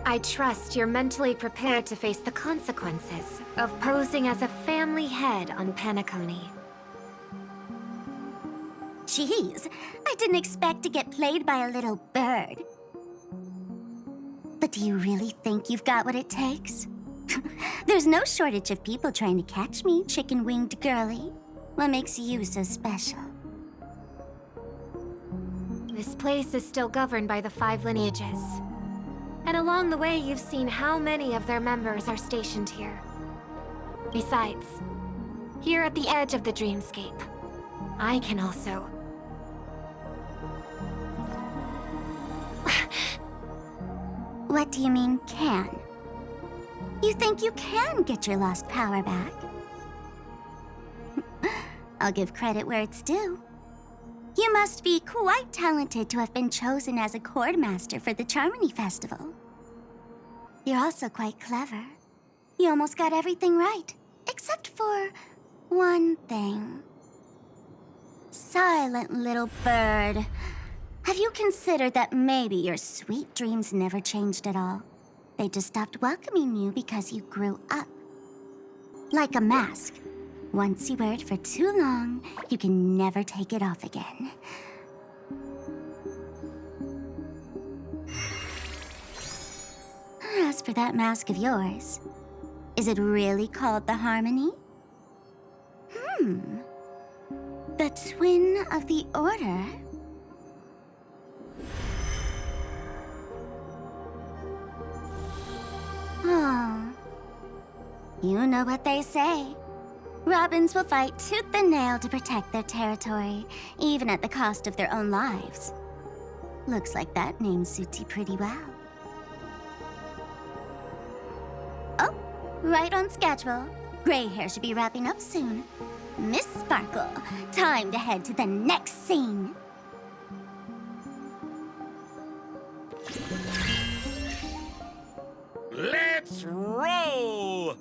I trust you're mentally prepared to face the consequences of posing as a family head on Penacony. Jeez, I didn't expect to get played by a little bird. But do you really think you've got what it takes? There's no shortage of people trying to catch me, chicken-winged girly. What makes you so special? This place is still governed by the 5 lineages. And along the way, you've seen how many of their members are stationed here. Besides, here at the edge of the dreamscape, I can also... What do you mean, can? You think you can get your lost power back? I'll give credit where it's due. You must be quite talented to have been chosen as a chord master for the Charmony Festival. You're also quite clever. You almost got everything right, except for one thing. Silent little bird. Have you considered that maybe your sweet dreams never changed at all? They just stopped welcoming you because you grew up. Like a mask. Once you wear it for too long, you can never take it off again. As for that mask of yours, is it really called the Harmony? The Twin of the Order? Oh. You know what they say. Robins will fight tooth and nail to protect their territory, even at the cost of their own lives. Looks like that name suits you pretty well. Oh, right on schedule. Gray hair should be wrapping up soon. Miss Sparkle, time to head to the next scene. Let's roll!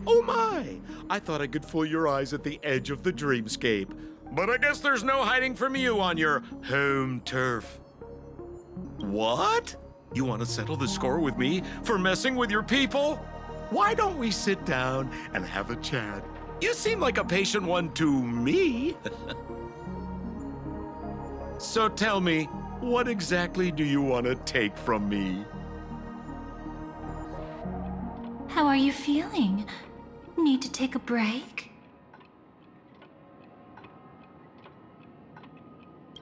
Oh my! I thought I could fool your eyes at the edge of the dreamscape. But I guess there's no hiding from you on your home turf. What? You want to settle the score with me for messing with your people? Why don't we sit down and have a chat? You seem like a patient one to me. So tell me, what exactly do you want to take from me? How are you feeling? Need to take a break?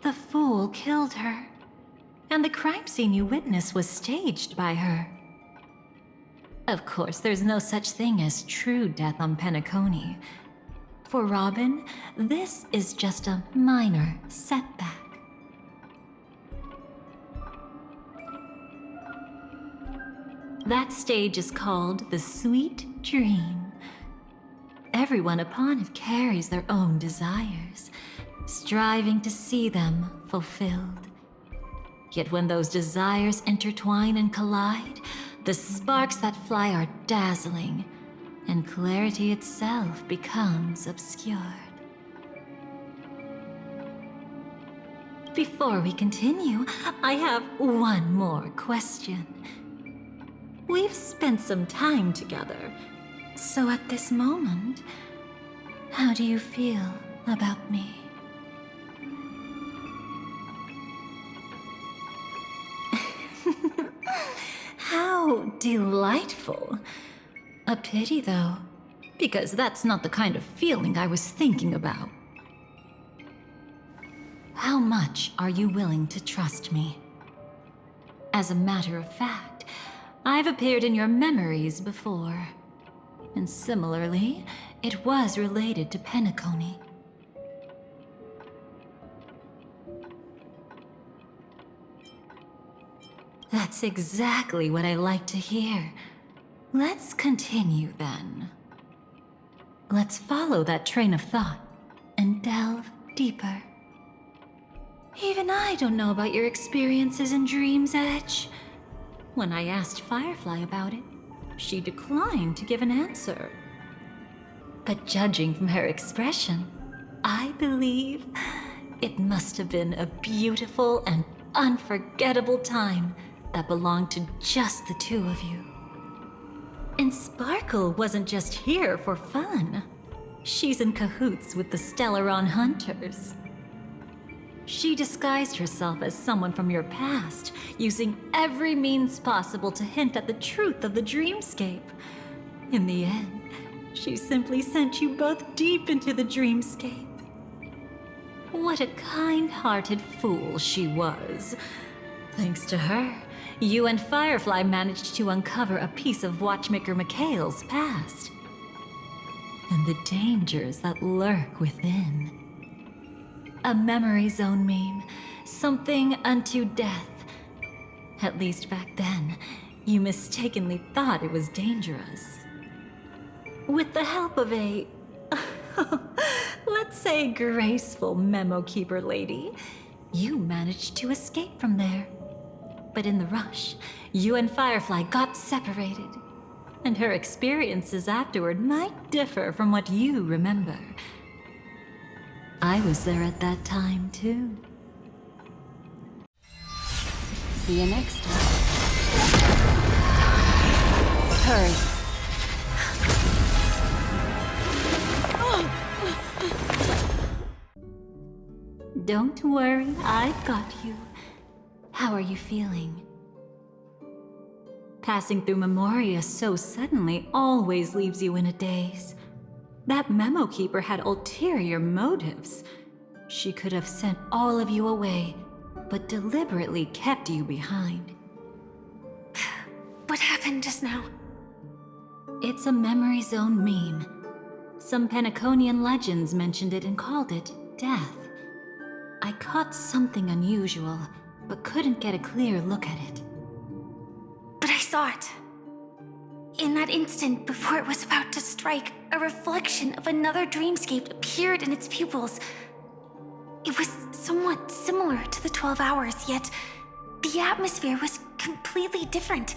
The fool killed her, and the crime scene you witnessed was staged by her. Of course, there's no such thing as true death on Penacony. For Robin, this is just a minor setback. That stage is called the Sweet Dream. Everyone upon it carries their own desires, striving to see them fulfilled. Yet when those desires intertwine and collide, the sparks that fly are dazzling, and clarity itself becomes obscured. Before we continue, I have one more question. We've spent some time together, so at this moment, how do you feel about me? How delightful. A pity, though, because that's not the kind of feeling I was thinking about. How much are you willing to trust me? As a matter of fact, I've appeared in your memories before. And similarly, it was related to Penacony. That's exactly what I like to hear. Let's continue then. Let's follow that train of thought and delve deeper. Even I don't know about your experiences in Dream's Edge. When I asked Firefly about it, she declined to give an answer. But judging from her expression, I believe it must have been a beautiful and unforgettable time that belonged to just the two of you. And Sparkle wasn't just here for fun. She's in cahoots with the Stellaron Hunters. She disguised herself as someone from your past, using every means possible to hint at the truth of the dreamscape. In the end, she simply sent you both deep into the dreamscape. What a kind-hearted fool she was. Thanks to her, you and Firefly managed to uncover a piece of Watchmaker Mikhail's past. And the dangers that lurk within. A memory zone meme, something unto death. At least back then, you mistakenly thought it was dangerous. With the help of a, let's say, graceful memo keeper lady, you managed to escape from there. But in the rush, you and Firefly got separated. And her experiences afterward might differ from what you remember. I was there at that time, too. See you next time. Hurry. Don't worry, I've got you. How are you feeling? Passing through Memoria so suddenly always leaves you in a daze. That memo keeper had ulterior motives. She could have sent all of you away, but deliberately kept you behind. What happened just now? It's a memory zone meme. Some Penaconian legends mentioned it and called it death. I caught something unusual, but couldn't get a clear look at it. But I saw it. In that instant, before it was about to strike, a reflection of another dreamscape appeared in its pupils. It was somewhat similar to the 12 Hours, yet the atmosphere was completely different.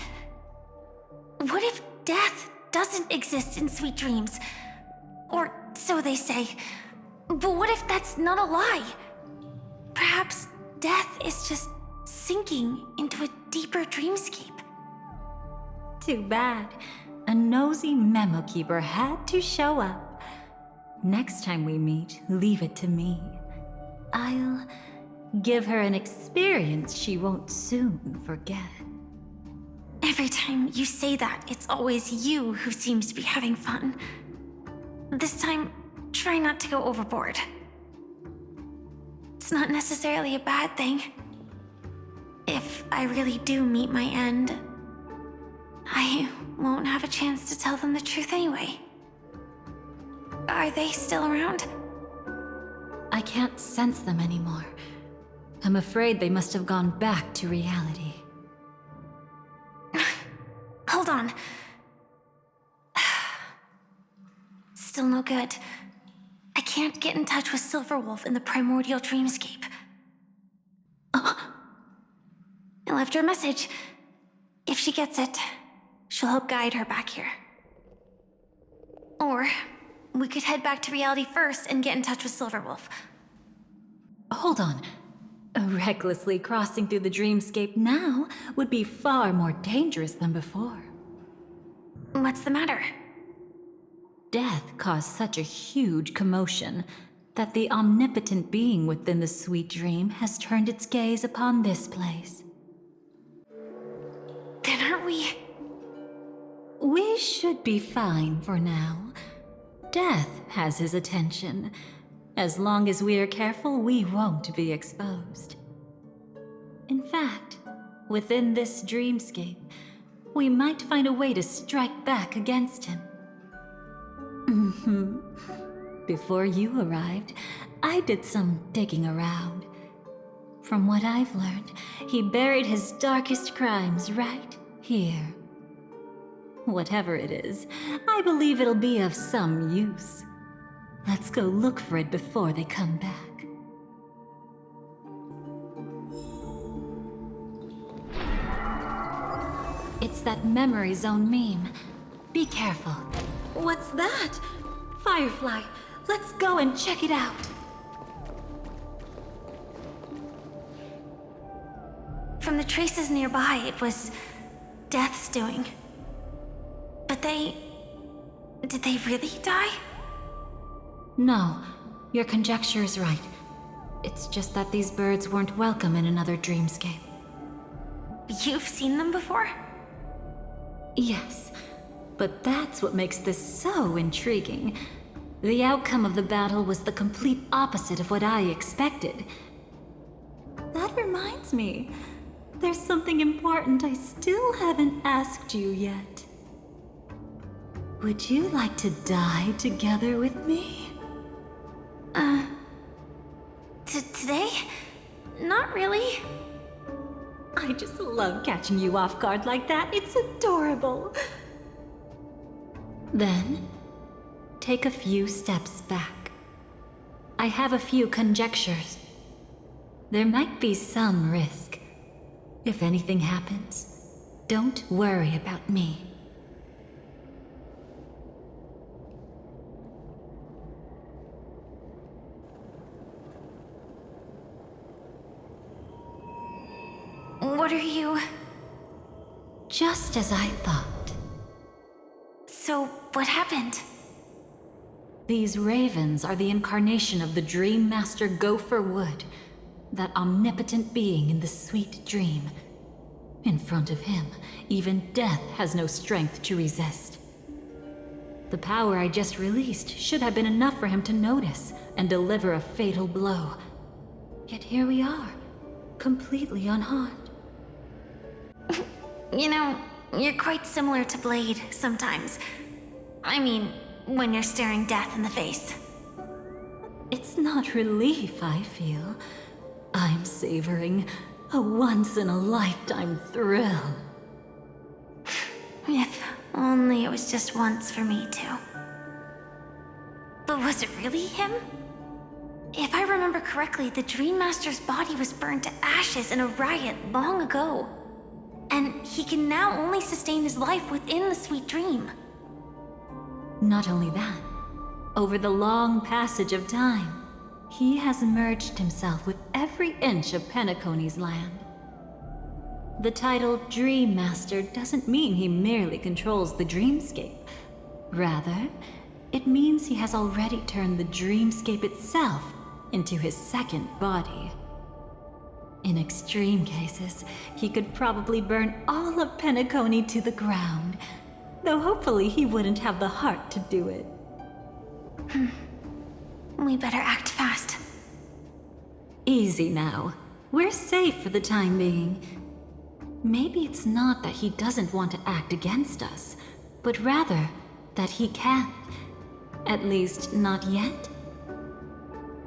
What if death doesn't exist in Sweet Dreams? Or so they say. But what if that's not a lie? Perhaps death is just sinking into a deeper dreamscape. Too bad. A nosy memo keeper had to show up. Next time we meet, leave it to me. I'll give her an experience she won't soon forget. Every time you say that, it's always you who seems to be having fun. This time, try not to go overboard. It's not necessarily a bad thing. If I really do meet my end, I won't have a chance to tell them the truth anyway. Are they still around? I can't sense them anymore. I'm afraid they must have gone back to reality. Hold on. Still no good. I can't get in touch with Silverwolf in the primordial dreamscape. I left her a message. If she gets it, she'll help guide her back here. Or we could head back to reality first and get in touch with Silverwolf. Hold on. Recklessly crossing through the dreamscape now would be far more dangerous than before. What's the matter? Death caused such a huge commotion that the omnipotent being within the sweet dream has turned its gaze upon this place. Then aren't we? We should be fine for now. Death has his attention. As long as we're careful, we won't be exposed. In fact, within this dreamscape, we might find a way to strike back against him. Before you arrived, I did some digging around. From what I've learned, he buried his darkest crimes right here. Whatever it is, I believe it'll be of some use. Let's go look for it before they come back. It's that memory zone meme. Be careful. What's that? Firefly, let's go and check it out. From the traces nearby, it was Death's doing. But did they really die? No, your conjecture is right. It's just that these birds weren't welcome in another dreamscape. You've seen them before? Yes, but that's what makes this so intriguing. The outcome of the battle was the complete opposite of what I expected. That reminds me, there's something important I still haven't asked you yet. Would you like to die together with me? Today? Not really. I just love catching you off guard like that. It's adorable. Then, take a few steps back. I have a few conjectures. There might be some risk. If anything happens, don't worry about me. What are you... Just as I thought. So, what happened? These ravens are the incarnation of the Dream Master Gopher Wood, that omnipotent being in the sweet dream. In front of him, even death has no strength to resist. The power I just released should have been enough for him to notice and deliver a fatal blow. Yet here we are, completely unharmed. You know, you're quite similar to Blade sometimes. I mean, when you're staring death in the face. It's not relief I feel. I'm savoring a once-in-a-lifetime thrill. If only it was just once for me too. But was it really him? If I remember correctly, the Dream Master's body was burned to ashes in a riot long ago. And he can now only sustain his life within the sweet dream. Not only that, over the long passage of time, he has merged himself with every inch of Penacony's land. The title Dream Master doesn't mean he merely controls the dreamscape. Rather, it means he has already turned the dreamscape itself into his second body. In extreme cases, he could probably burn all of Penacony to the ground, though hopefully he wouldn't have the heart to do it. We better act fast. Easy now. We're safe for the time being. Maybe it's not that he doesn't want to act against us, but rather that he can't. At least, not yet.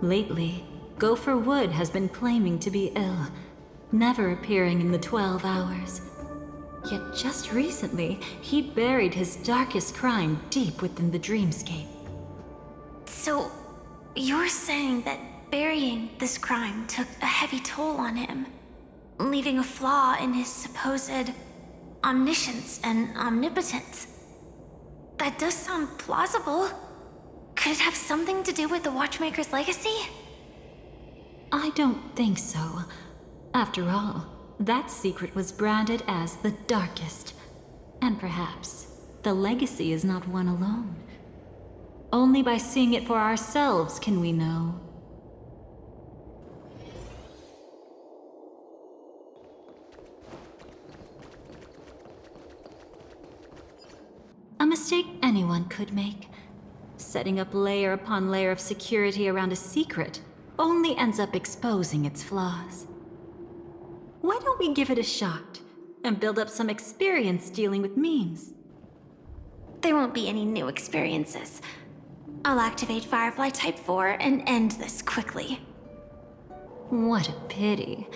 Lately, Gopher Wood has been claiming to be ill, never appearing in the 12 hours. Yet just recently, he buried his darkest crime deep within the dreamscape. So, you're saying that burying this crime took a heavy toll on him, leaving a flaw in his supposed omniscience and omnipotence? That does sound plausible. Could it have something to do with the Watchmaker's legacy? I don't think so. After all, that secret was branded as the darkest. And perhaps the legacy is not one alone. Only by seeing it for ourselves can we know. A mistake anyone could make. Setting up layer upon layer of security around a secret only ends up exposing its flaws. Why don't we give it a shot and build up some experience dealing with memes? There won't be any new experiences. I'll activate Firefly Type 4 and end this quickly. What a pity.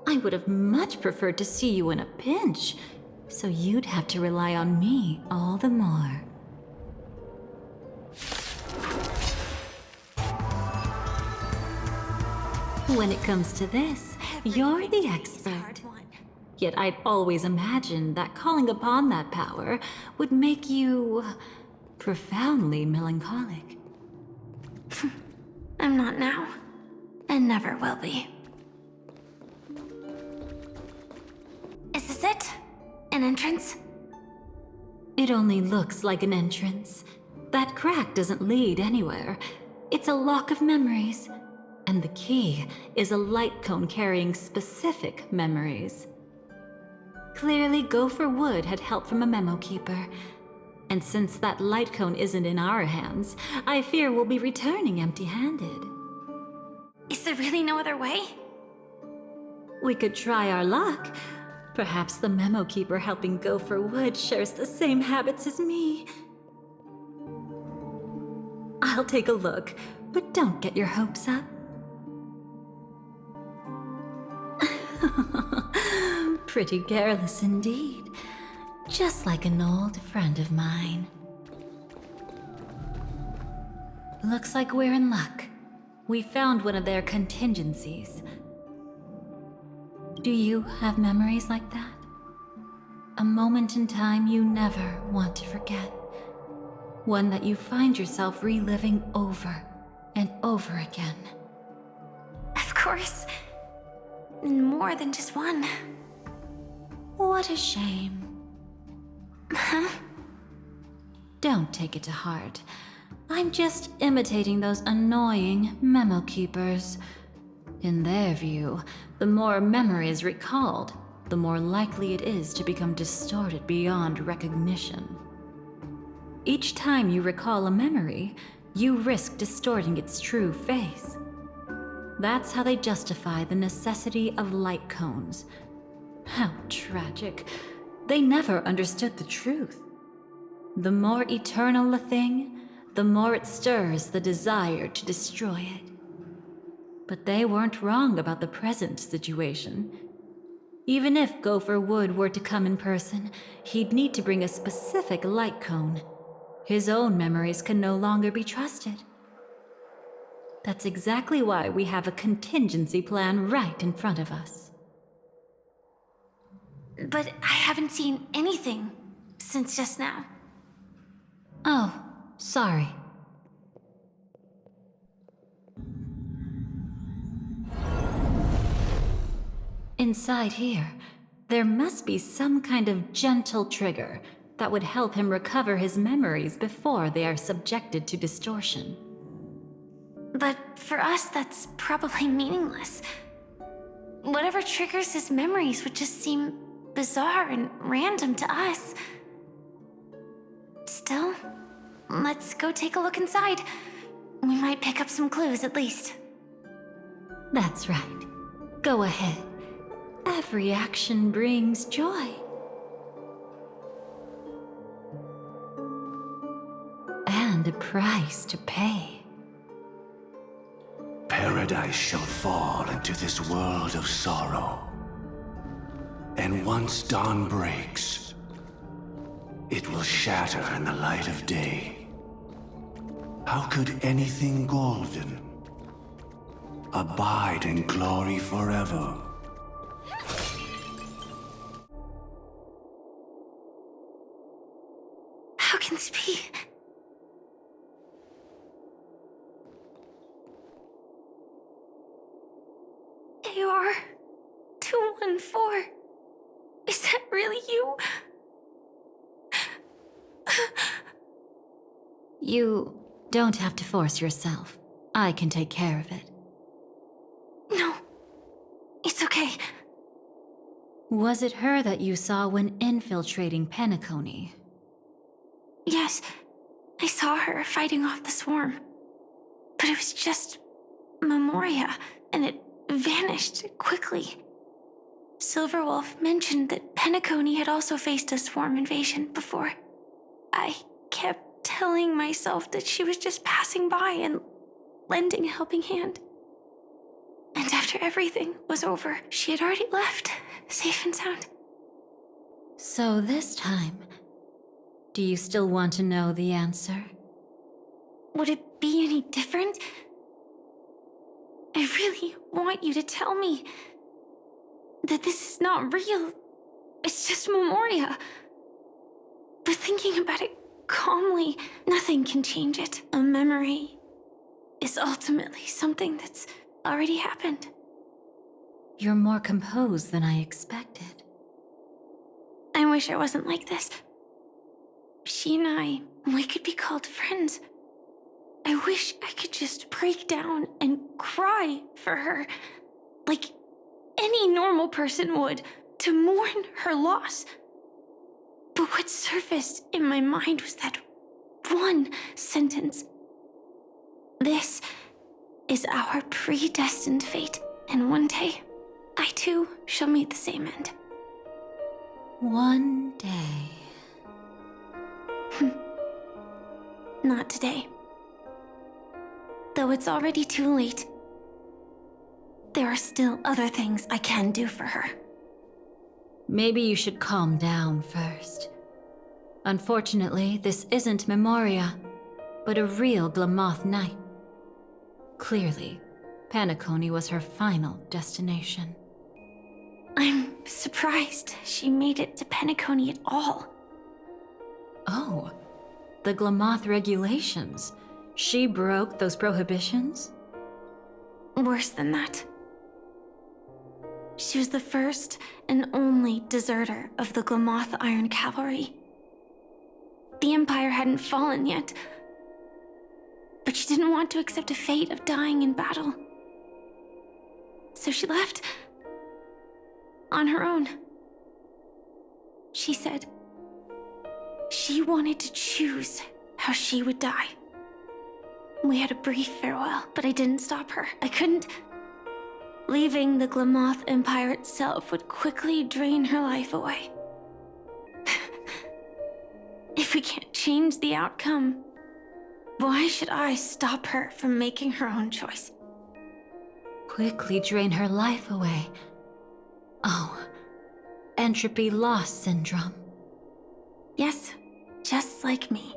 I would have much preferred to see you in a pinch, so you'd have to rely on me all the more. When it comes to this, you're the expert. Yet I'd always imagined that calling upon that power would make you profoundly melancholic. I'm not now, and never will be. Is this it? An entrance? It only looks like an entrance. That crack doesn't lead anywhere. It's a lock of memories. And the key is a light cone carrying specific memories. Clearly, Gopher Wood had help from a memo keeper. And since that light cone isn't in our hands, I fear we'll be returning empty-handed. Is there really no other way? We could try our luck. Perhaps the memo keeper helping Gopher Wood shares the same habits as me. I'll take a look, but don't get your hopes up. Pretty careless indeed. Just like an old friend of mine. Looks like we're in luck. We found one of their contingencies. Do you have memories like that? A moment in time you never want to forget. One that you find yourself reliving over and over again. Of course. More than just one. What a shame. Huh? Don't take it to heart. I'm just imitating those annoying memo keepers. In their view, the more memories recalled, the more likely it is to become distorted beyond recognition. Each time you recall a memory, you risk distorting its true face. That's how they justify the necessity of light cones. How tragic. They never understood the truth. The more eternal a thing, the more it stirs the desire to destroy it. But they weren't wrong about the present situation. Even if Gopher Wood were to come in person, he'd need to bring a specific light cone. His own memories can no longer be trusted. That's exactly why we have a contingency plan right in front of us. But I haven't seen anything since just now. Oh, sorry. Inside here, there must be some kind of gentle trigger that would help him recover his memories before they are subjected to distortion. But for us, that's probably meaningless. Whatever triggers his memories would just seem bizarre and random to us. Still, let's go take a look inside. We might pick up some clues at least. That's right. Go ahead. Every action brings joy. And a price to pay. Paradise shall fall into this world of sorrow. And once dawn breaks, it will shatter in the light of day. How could anything golden abide in glory forever? How can this be? AR 214. Is that really you? You don't have to force yourself. I can take care of it. No, it's okay. Was it her that you saw when infiltrating Penacony? Yes, I saw her fighting off the swarm. But it was just Memoria, and it vanished quickly. Silverwolf mentioned that Penacony had also faced a swarm invasion before. I kept telling myself that she was just passing by and lending a helping hand. And after everything was over, she had already left, safe and sound. So this time, do you still want to know the answer? Would it be any different? I really want you to tell me that this is not real. It's just Memoria. But thinking about it calmly, nothing can change it. A memory is ultimately something that's already happened. You're more composed than I expected. I wish I wasn't like this. She and we could be called friends. I wish I could just break down and cry for her, like any normal person would, to mourn her loss. But what surfaced in my mind was that one sentence. This is our predestined fate, and one day, I too shall meet the same end. One day. Not today. Though it's already too late, there are still other things I can do for her. Maybe you should calm down first. Unfortunately, this isn't Memoria, but a real Glamoth Knight. Clearly, Penacony was her final destination. I'm surprised she made it to Penacony at all. Oh, the Glamoth regulations. She broke those prohibitions? Worse than that. She was the first and only deserter of the Glamoth Iron Cavalry. The Empire hadn't fallen yet, but she didn't want to accept a fate of dying in battle. So she left on her own. She said she wanted to choose how she would die. We had a brief farewell, but I didn't stop her. I couldn't. Leaving the Glamoth Empire itself would quickly drain her life away. If we can't change the outcome, why should I stop her from making her own choice? Quickly drain her life away. Oh, entropy loss syndrome. Yes, just like me.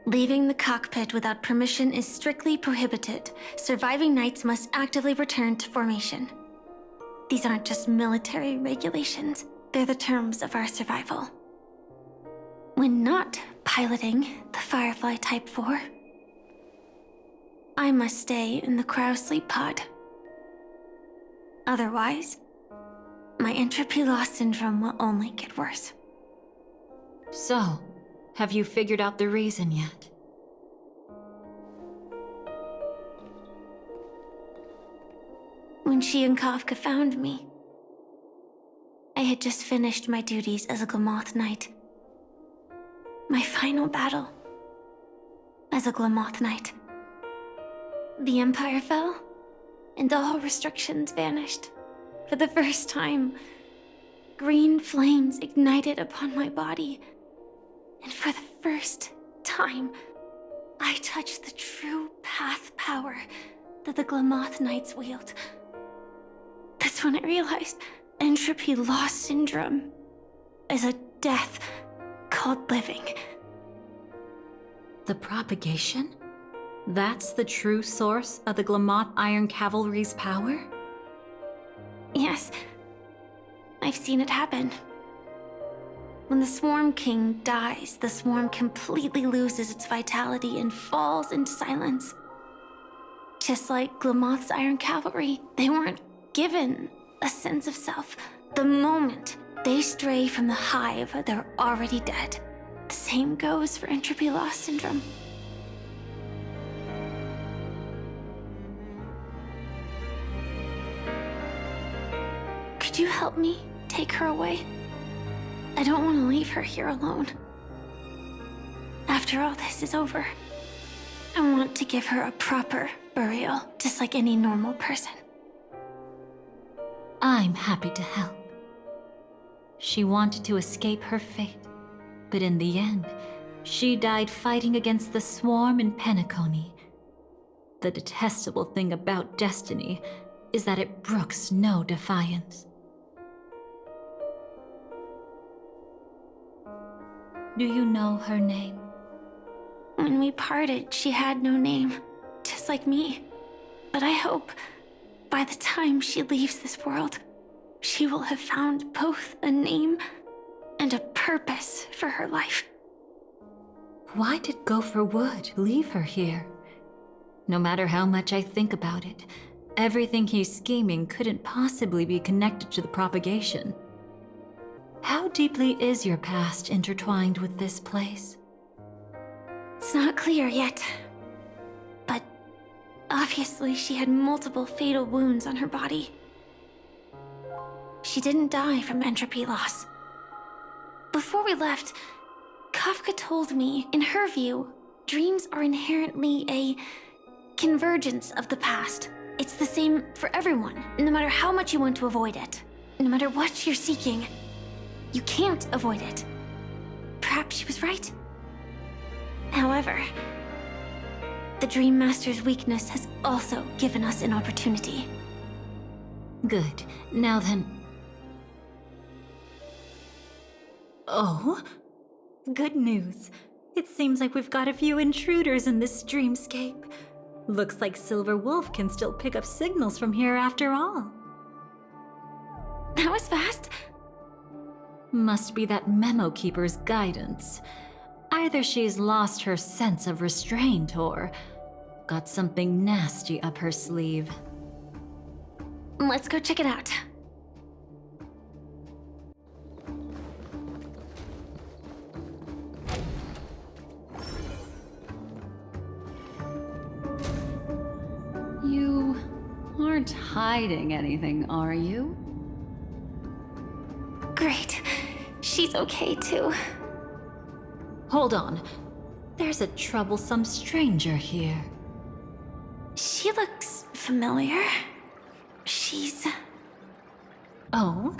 Leaving the cockpit without permission is strictly prohibited. Surviving knights must actively return to formation. These aren't just military regulations, they're the terms of our survival. When not piloting the Firefly Type 4, I must stay in the cryo sleep pod. Otherwise, my entropy loss syndrome will only get worse. So, have you figured out the reason yet? When she and Kafka found me, I had just finished my duties as a Glamoth Knight. My final battle as a Glamoth Knight. The Empire fell, and all restrictions vanished. For the first time, green flames ignited upon my body. And for the first time, I touched the true path power that the Glamoth Knights wield. That's when I realized entropy loss syndrome is a death called living. The propagation? That's the true source of the Glamoth Iron Cavalry's power? Yes, I've seen it happen. When the Swarm King dies, the Swarm completely loses its vitality and falls into silence. Just like Glamoth's Iron Cavalry, they weren't given a sense of self. The moment they stray from the hive, they're already dead. The same goes for entropy loss syndrome. Could you help me take her away? I don't want to leave her here alone. After all this is over, I want to give her a proper burial, just like any normal person. I'm happy to help. She wanted to escape her fate, but in the end, She died fighting against the swarm in Penacony. The detestable thing about destiny is that it brooks no defiance. Do you know her name? When we parted, she had no name, just like me. But I hope, by the time she leaves this world, she will have found both a name and a purpose for her life. Why did Gopher Wood leave her here? No matter how much I think about it, everything he's scheming couldn't possibly be connected to the propagation. How deeply is your past intertwined with this place? It's not clear yet. But obviously she had multiple fatal wounds on her body. She didn't die from entropy loss. Before we left, Kafka told me, in her view, dreams are inherently a convergence of the past. It's the same for everyone, no matter how much you want to avoid it. No matter what you're seeking, you can't avoid it. Perhaps she was right. However, the Dream Master's weakness has also given us an opportunity. Good. Now then... Oh? Good news. It seems like we've got a few intruders in this dreamscape. Looks like Silver Wolf can still pick up signals from here after all. That was fast. Must be that Memo Keeper's guidance. Either she's lost her sense of restraint or got something nasty up her sleeve. Let's go check it out. You aren't hiding anything, are you? Great. She's okay too. Hold on. There's a troublesome stranger here. She looks familiar. She's... Oh?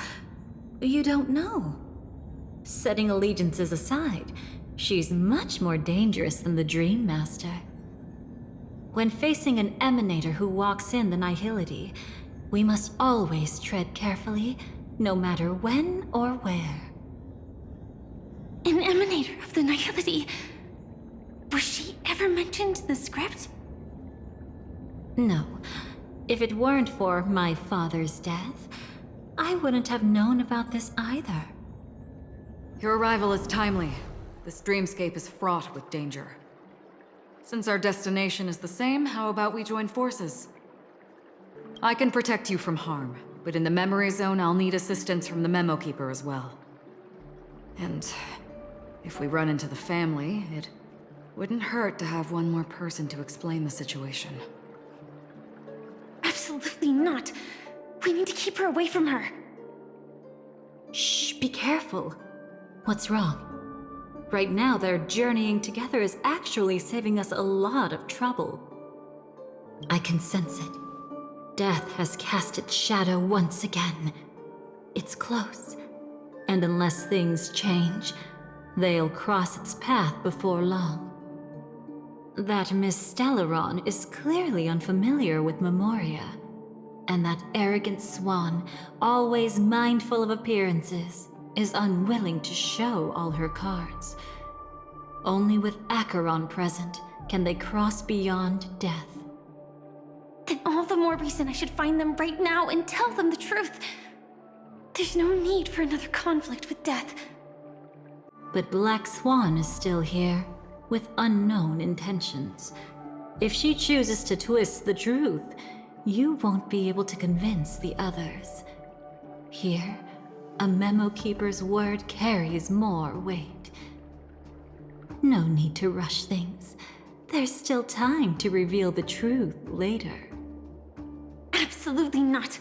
You don't know? Setting allegiances aside, she's much more dangerous than the Dream Master. When facing an emanator who walks in the nihility, we must always tread carefully, no matter when or where. An emanator of the nihility? Was she ever mentioned in the script? No. If it weren't for my father's death, I wouldn't have known about this either. Your arrival is timely. This dreamscape is fraught with danger. Since our destination is the same, how about we join forces? I can protect you from harm, but in the memory zone, I'll need assistance from the Memo Keeper as well. And if we run into the family, it wouldn't hurt to have one more person to explain the situation. Absolutely not. We need to keep her away from her. Shh, be careful. What's wrong? Right now, their journeying together is actually saving us a lot of trouble. I can sense it. Death has cast its shadow once again. It's close. And unless things change, they'll cross its path before long. That Miss Stellaron is clearly unfamiliar with Memoria. And that arrogant swan, always mindful of appearances, is unwilling to show all her cards. Only with Acheron present can they cross beyond death. Then all the more reason I should find them right now and tell them the truth. There's no need for another conflict with death. But Black Swan is still here, with unknown intentions. If she chooses to twist the truth, you won't be able to convince the others. Here, a Memo Keeper's word carries more weight. No need to rush things. There's still time to reveal the truth later. Absolutely not.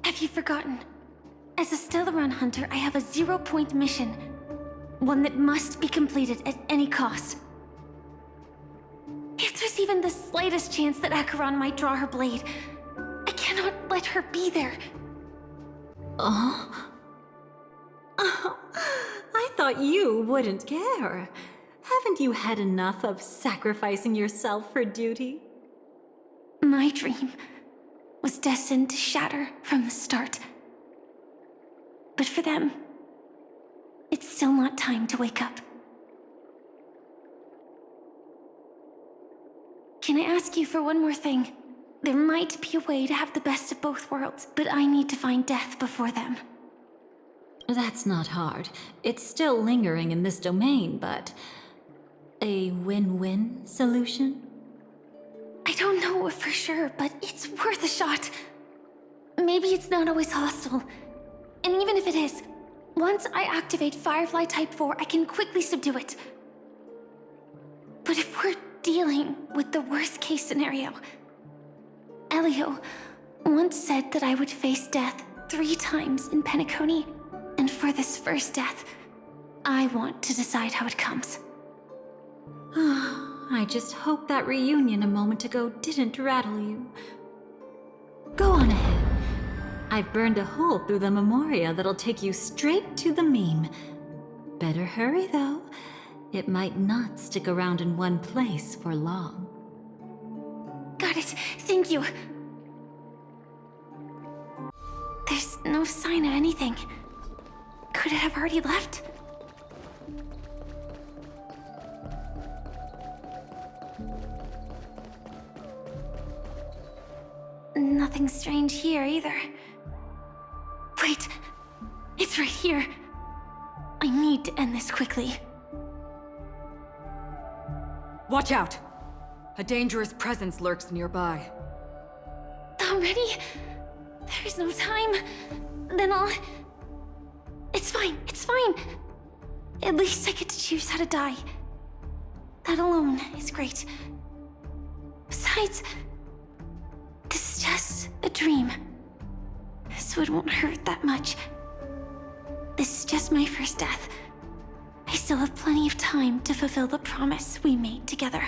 Have you forgotten? As a Stellaron hunter, I have a 0-point mission. One that must be completed at any cost. If there's even the slightest chance that Acheron might draw her blade, I cannot let her be there. Oh? I thought you wouldn't care. Haven't you had enough of sacrificing yourself for duty? My dream was destined to shatter from the start. But for them, it's still not time to wake up. Can I ask you for one more thing? There might be a way to have the best of both worlds, but I need to find death before them. That's not hard. It's still lingering in this domain, but... a win-win solution? I don't know for sure, but it's worth a shot. Maybe it's not always hostile. And even if it is, once I activate Firefly Type 4, I can quickly subdue it. But if we're dealing with the worst-case scenario, Elio once said that I would face death 3 times in Penacony, and for this first death, I want to decide how it comes. I just hope that reunion a moment ago didn't rattle you. Go on ahead. I've burned a hole through the Memoria that'll take you straight to the meme. Better hurry, though. It might not stick around in one place for long. Got it. Thank you. There's no sign of anything. Could it have already left? Nothing strange here either. Wait! It's right here! I need to end this quickly. Watch out! A dangerous presence lurks nearby. Already? There's no time. Then I'll... It's fine, it's fine. At least I get to choose how to die. That alone is great. Besides, this is just a dream, so it won't hurt that much. This is just my first death. I still have plenty of time to fulfill the promise we made together.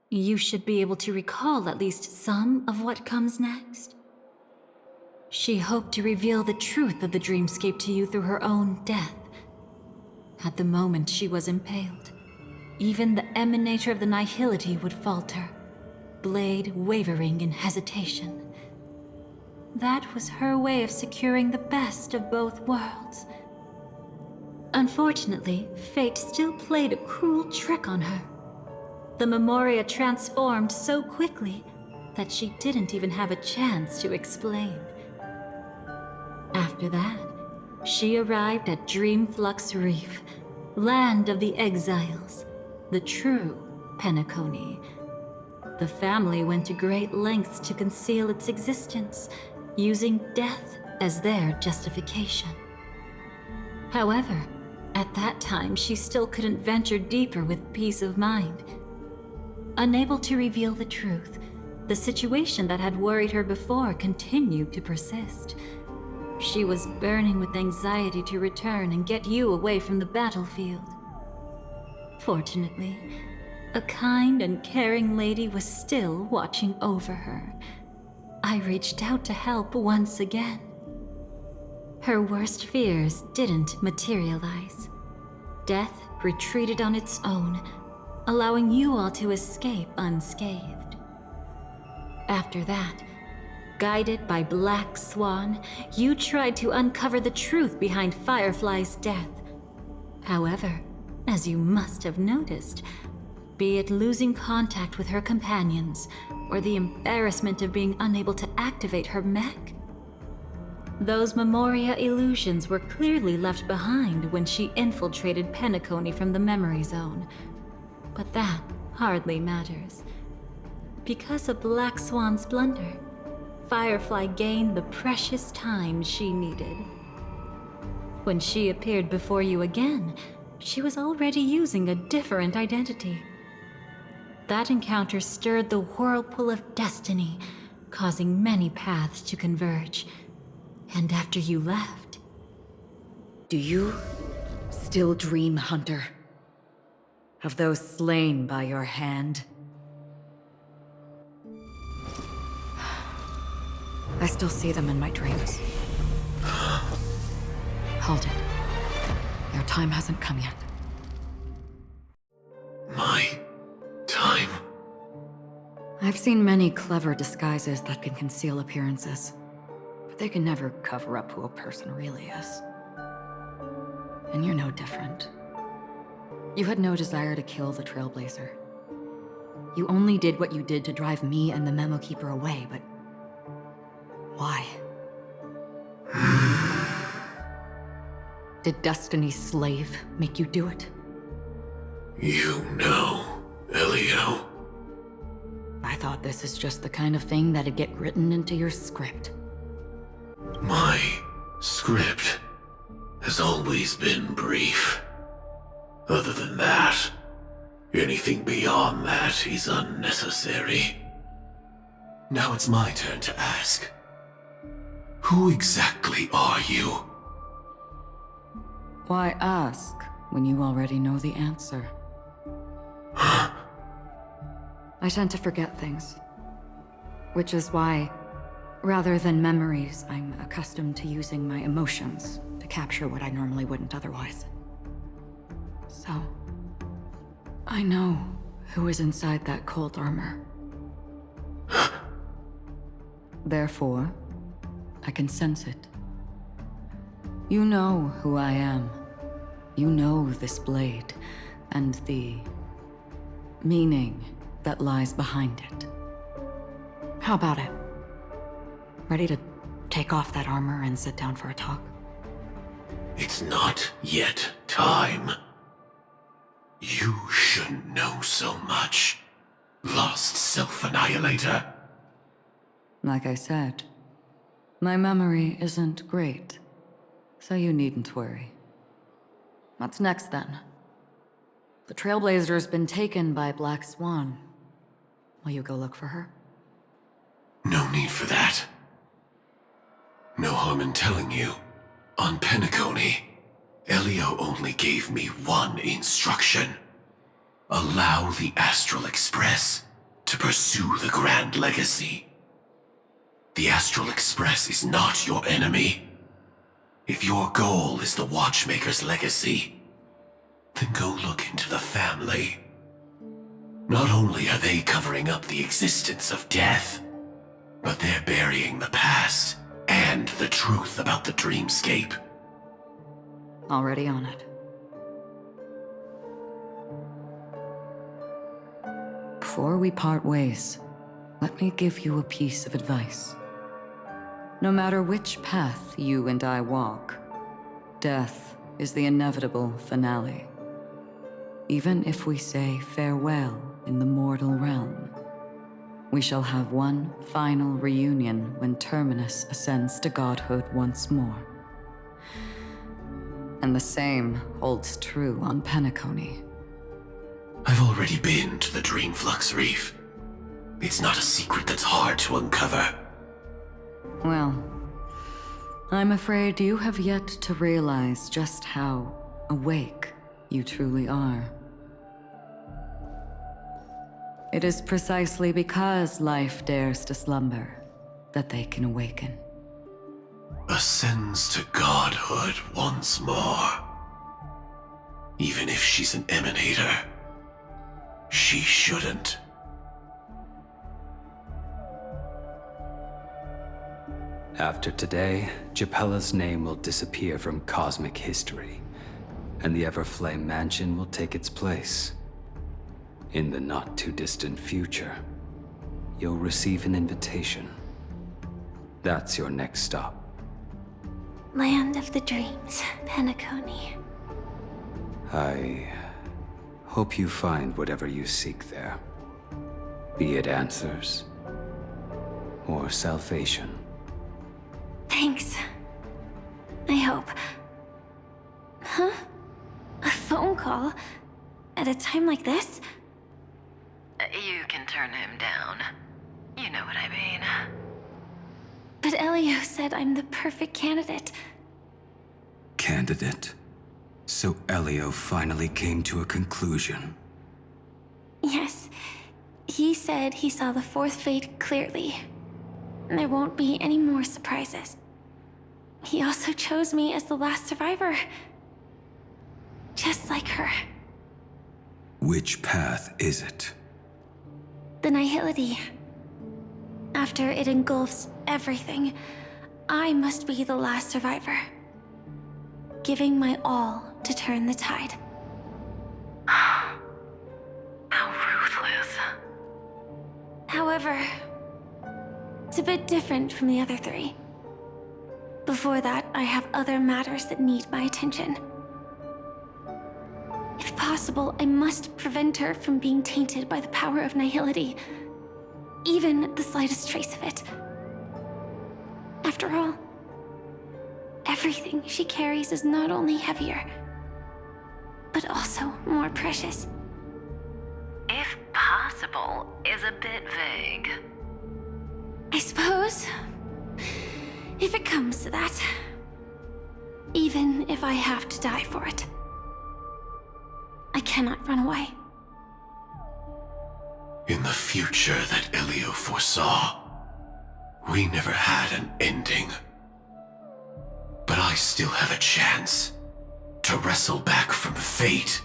You should be able to recall at least some of what comes next. She hoped to reveal the truth of the dreamscape to you through her own death. At the moment she was impaled, even the emanator of the nihility would falter, blade wavering in hesitation. That was her way of securing the best of both worlds. Unfortunately, fate still played a cruel trick on her. The Memoria transformed so quickly that she didn't even have a chance to explain. After that, she arrived at Dreamflux Reef, land of the exiles, the true Penacony. The family went to great lengths to conceal its existence, using death as their justification. However, at that time she still couldn't venture deeper with peace of mind. Unable to reveal the truth, the situation that had worried her before continued to persist. She was burning with anxiety to return and get you away from the battlefield. Fortunately, a kind and caring lady was still watching over her. I reached out to help once again. Her worst fears didn't materialize. Death retreated on its own, allowing you all to escape unscathed. After that, guided by Black Swan, you tried to uncover the truth behind Firefly's death. However, as you must have noticed, be it losing contact with her companions, or the embarrassment of being unable to activate her mech, Those Memoria illusions were clearly left behind when she infiltrated Penacony from the memory zone. But that hardly matters. Because of Black Swan's blunder, Firefly gained the precious time she needed. When she appeared before you again, she was already using a different identity. That encounter stirred the whirlpool of destiny, causing many paths to converge. And after you left... Do you still dream, Hunter? Of those slain by your hand? I still see them in my dreams. Hold it. Their time hasn't come yet. My time? I've seen many clever disguises that can conceal appearances, but they can never cover up who a person really is. And you're no different. You had no desire to kill the Trailblazer. You only did what you did to drive me and the Memo Keeper away, but... why? Did Destiny's slave make you do it? You know, Elio. I thought this is just the kind of thing that'd get written into your script. My script has always been brief. Other than that, anything beyond that is unnecessary. Now it's my turn to ask. Who exactly are you? Why ask when you already know the answer? I tend to forget things. Which is why, rather than memories, I'm accustomed to using my emotions to capture what I normally wouldn't otherwise. So, I know who is inside that cold armor. Therefore, I can sense it. You know who I am. You know this blade, and the meaning that lies behind it. How about it? Ready to take off that armor and sit down for a talk? It's not yet time. You shouldn't know so much, lost self-annihilator. Like I said, my memory isn't great, so you needn't worry. What's next, then? The Trailblazer's been taken by Black Swan. Will you go look for her? No need for that. No harm in telling you. On Penacony, Elio only gave me one instruction. Allow the Astral Express to pursue the Grand Legacy. The Astral Express is not your enemy. If your goal is the Watchmaker's legacy, then go look into the family. Not only are they covering up the existence of death, but they're burying the past and the truth about the dreamscape. Already on it. Before we part ways, let me give you a piece of advice. No matter which path you and I walk, death is the inevitable finale. Even if we say farewell in the mortal realm, we shall have one final reunion when Terminus ascends to godhood once more. And the same holds true on Penacony. I've already been to the Dreamflux Reef. It's not a secret that's hard to uncover. Well, I'm afraid you have yet to realize just how awake you truly are. It is precisely because life dares to slumber that they can awaken. Ascends to godhood once more. Even if she's an emanator, she shouldn't. After today, Japella's name will disappear from cosmic history, and the Everflame Mansion will take its place. In the not-too-distant future, you'll receive an invitation. That's your next stop. Land of the Dreams, Penacony. I hope you find whatever you seek there. Be it answers or salvation. Thanks. I hope. Huh? A phone call? At a time like this? You can turn him down. You know what I mean. But Elio said I'm the perfect candidate. Candidate? So Elio finally came to a conclusion. Yes. He said he saw the fourth fate clearly. There won't be any more surprises. He also chose me as the last survivor. Just like her. Which path is it? The Nihility. After it engulfs everything, I must be the last survivor. Giving my all to turn the tide. How ruthless. However, it's a bit different from the other three. Before that, I have other matters that need my attention. If possible, I must prevent her from being tainted by the power of Nihility. Even the slightest trace of it. After all, everything she carries is not only heavier, but also more precious. If possible is a bit vague. I suppose, if it comes to that, even if I have to die for it, I cannot run away. In the future that Elio foresaw, we never had an ending. But I still have a chance to wrestle back from fate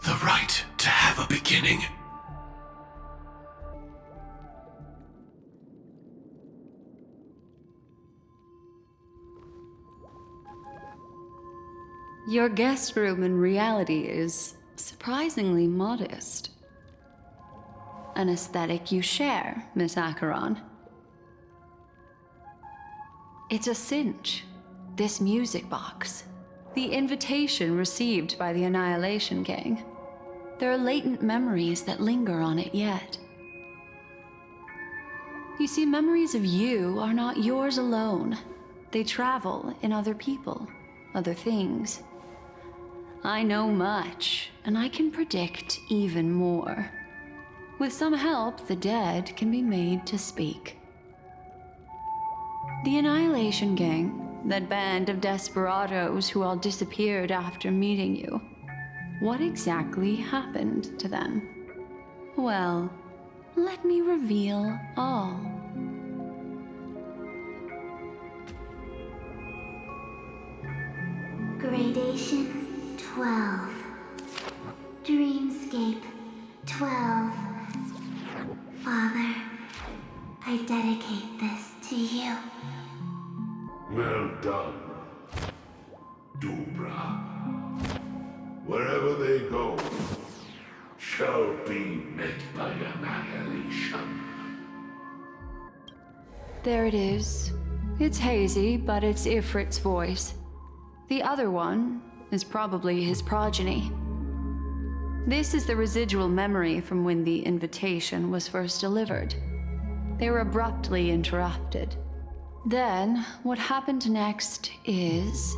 the right to have a beginning. Your guest room in reality is surprisingly modest. An aesthetic you share, Miss Acheron. It's a cinch. This music box. The invitation received by the Annihilation Gang. There are latent memories that linger on it yet. You see, memories of you are not yours alone. They travel in other people, other things. I know much, and I can predict even more. With some help, the dead can be made to speak. The Annihilation Gang, that band of desperados who all disappeared after meeting you. What exactly happened to them? Well, let me reveal all. Gradation 12. Dreamscape 12. Father, I dedicate this to you. Well done, Dubra. Wherever they go, shall be met by annihilation. There it is. It's hazy, but it's Ifrit's voice. The other one is probably his progeny. This is the residual memory from when the invitation was first delivered. They were abruptly interrupted. Then, what happened next is...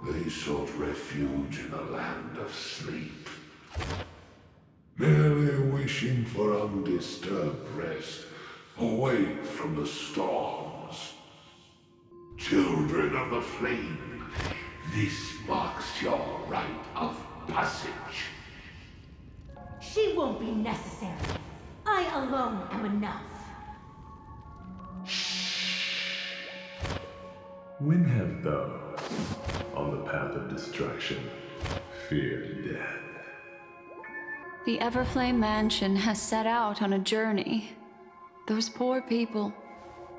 They sought refuge in a land of sleep, merely wishing for undisturbed rest, away from the storms. Children of the Flame, this marks your rite of passage. She won't be necessary. I alone am enough. When have those on the path of destruction feared death? The Everflame Mansion has set out on a journey. Those poor people,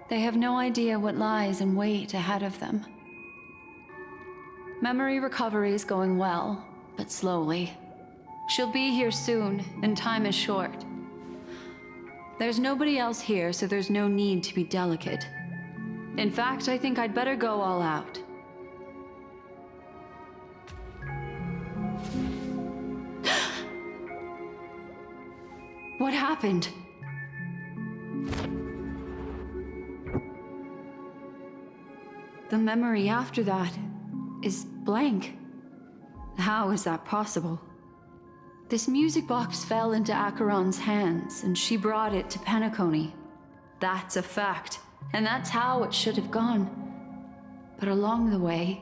they have no idea what lies in wait ahead of them. Memory recovery is going well, but slowly. She'll be here soon, and time is short. There's nobody else here, so there's no need to be delicate. In fact, I think I'd better go all out. What happened? The memory after that is blank. How is that possible? This music box fell into Acheron's hands, and she brought it to Penacony. That's a fact, and that's how it should have gone. But along the way...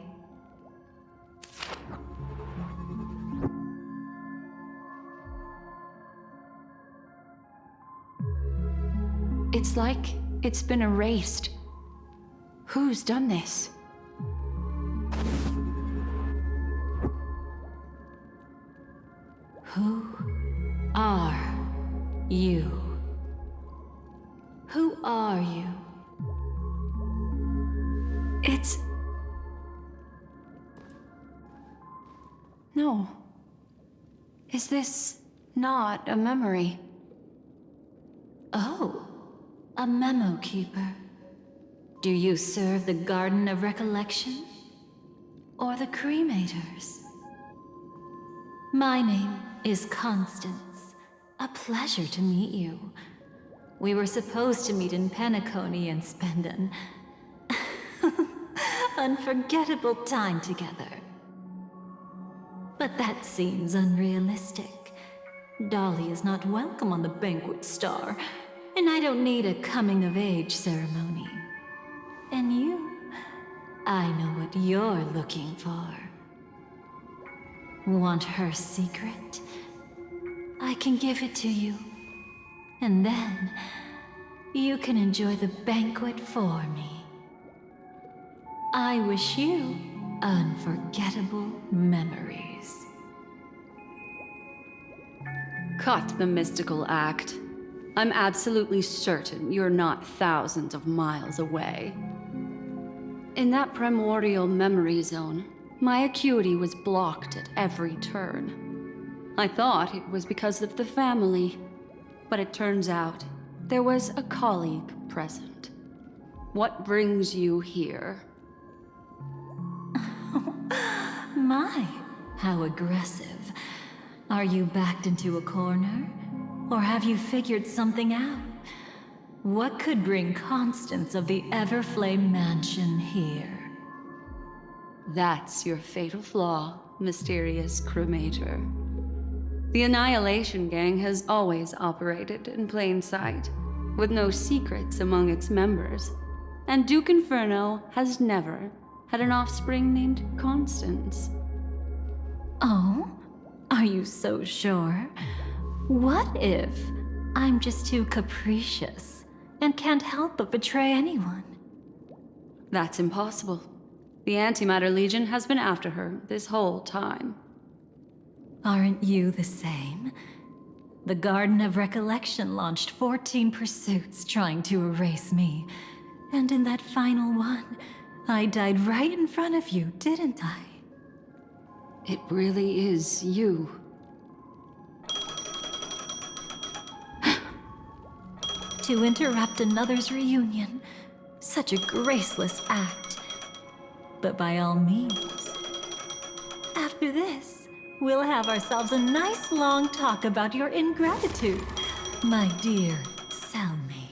It's like it's been erased. Who's done this? Who are you? Who are you? It's... No. Is this not a memory? Oh, a memo keeper. Do you serve the Garden of Recollection? Or the Cremators? My name is Constance. A pleasure to meet you. We were supposed to meet in Penacony and spend an unforgettable time together. But that seems unrealistic. Dolly is not welcome on the Banquet Star, and I don't need a coming-of-age ceremony. And you, I know what you're looking for. Want her secret? I can give it to you. And then, you can enjoy the banquet for me. I wish you unforgettable memories. Cut the mystical act. I'm absolutely certain you're not thousands of miles away. In that primordial memory zone, my acuity was blocked at every turn. I thought it was because of the family, but it turns out there was a colleague present. What brings you here? My, how aggressive. Are you backed into a corner? Or have you figured something out? What could bring Constance of the Everflame Mansion here? That's your fatal flaw, mysterious cremator. The Annihilation Gang has always operated in plain sight, with no secrets among its members. And Duke Inferno has never had an offspring named Constance. Oh? Are you so sure? What if I'm just too capricious and can't help but betray anyone? That's impossible. The Antimatter Legion has been after her this whole time. Aren't you the same? The Garden of Recollection launched 14 pursuits trying to erase me. And in that final one, I died right in front of you, didn't I? It really is you. To interrupt another's reunion. Such a graceless act. But by all means. After this, we'll have ourselves a nice long talk about your ingratitude, my dear cellmate.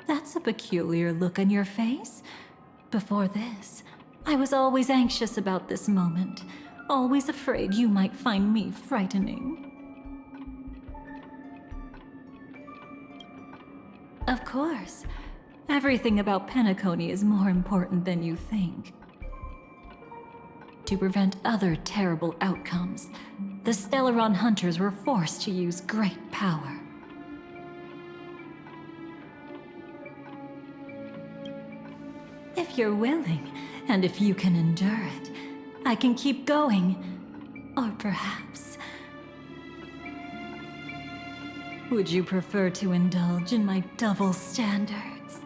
That's a peculiar look on your face. Before this, I was always anxious about this moment. Always afraid you might find me frightening. Of course. Everything about Penacony is more important than you think. To prevent other terrible outcomes, the Stellaron hunters were forced to use great power. If you're willing, and if you can endure it, I can keep going. Or perhaps... Would you prefer to indulge in my double standards?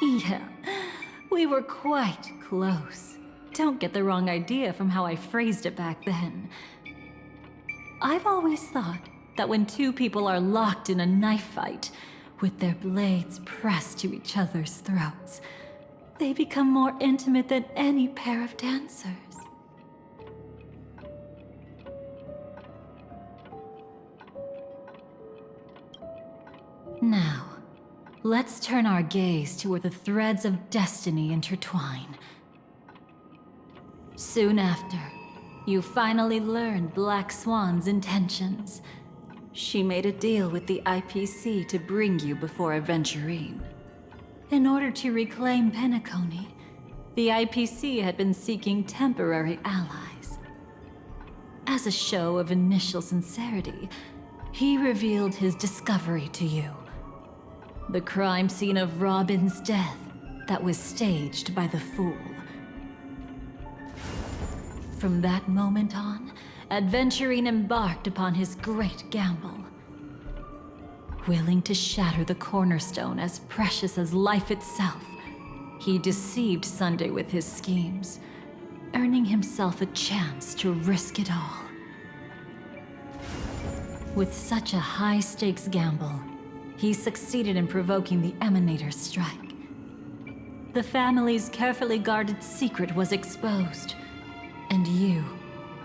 Yeah, we were quite close, Don't get the wrong idea from how I phrased it back then. I've always thought that when two people are locked in a knife fight, with their blades pressed to each other's throats, they become more intimate than any pair of dancers. Now, let's turn our gaze to where the threads of destiny intertwine. Soon after, you finally learn Black Swan's intentions. She made a deal with the IPC to bring you before Aventurine. In order to reclaim Penacony, the IPC had been seeking temporary allies. As a show of initial sincerity, he revealed his discovery to you. The crime scene of Robin's death that was staged by the Fool. From that moment on, Aventurine embarked upon his great gamble. Willing to shatter the cornerstone as precious as life itself, he deceived Sunday with his schemes, earning himself a chance to risk it all. With such a high-stakes gamble, he succeeded in provoking the Emanator's strike. The family's carefully guarded secret was exposed, and you,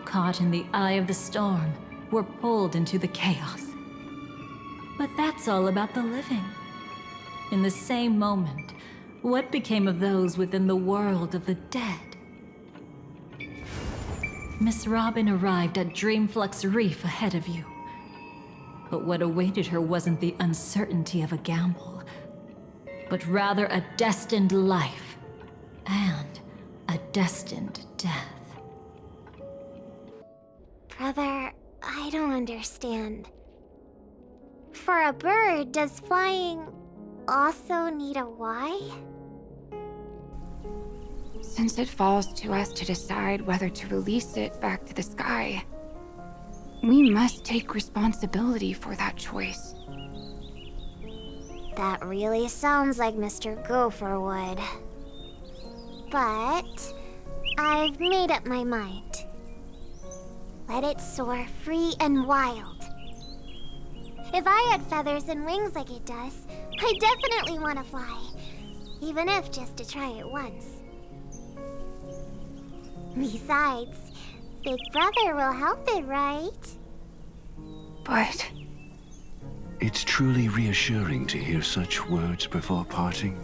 caught in the eye of the storm, were pulled into the chaos. But that's all about the living. In the same moment, what became of those within the world of the dead? Miss Robin arrived at Dreamflux Reef ahead of you. But what awaited her wasn't the uncertainty of a gamble, but rather a destined life and a destined death. Brother, I don't understand. For a bird, does flying also need a why? Since it falls to us to decide whether to release it back to the sky, we must take responsibility for that choice. That really sounds like Mr. Gopher would. But I've made up my mind. Let it soar free and wild. If I had feathers and wings like it does, I definitely want to fly. Even if just to try it once. Besides, Big Brother will help it, right? But... It's truly reassuring to hear such words before parting.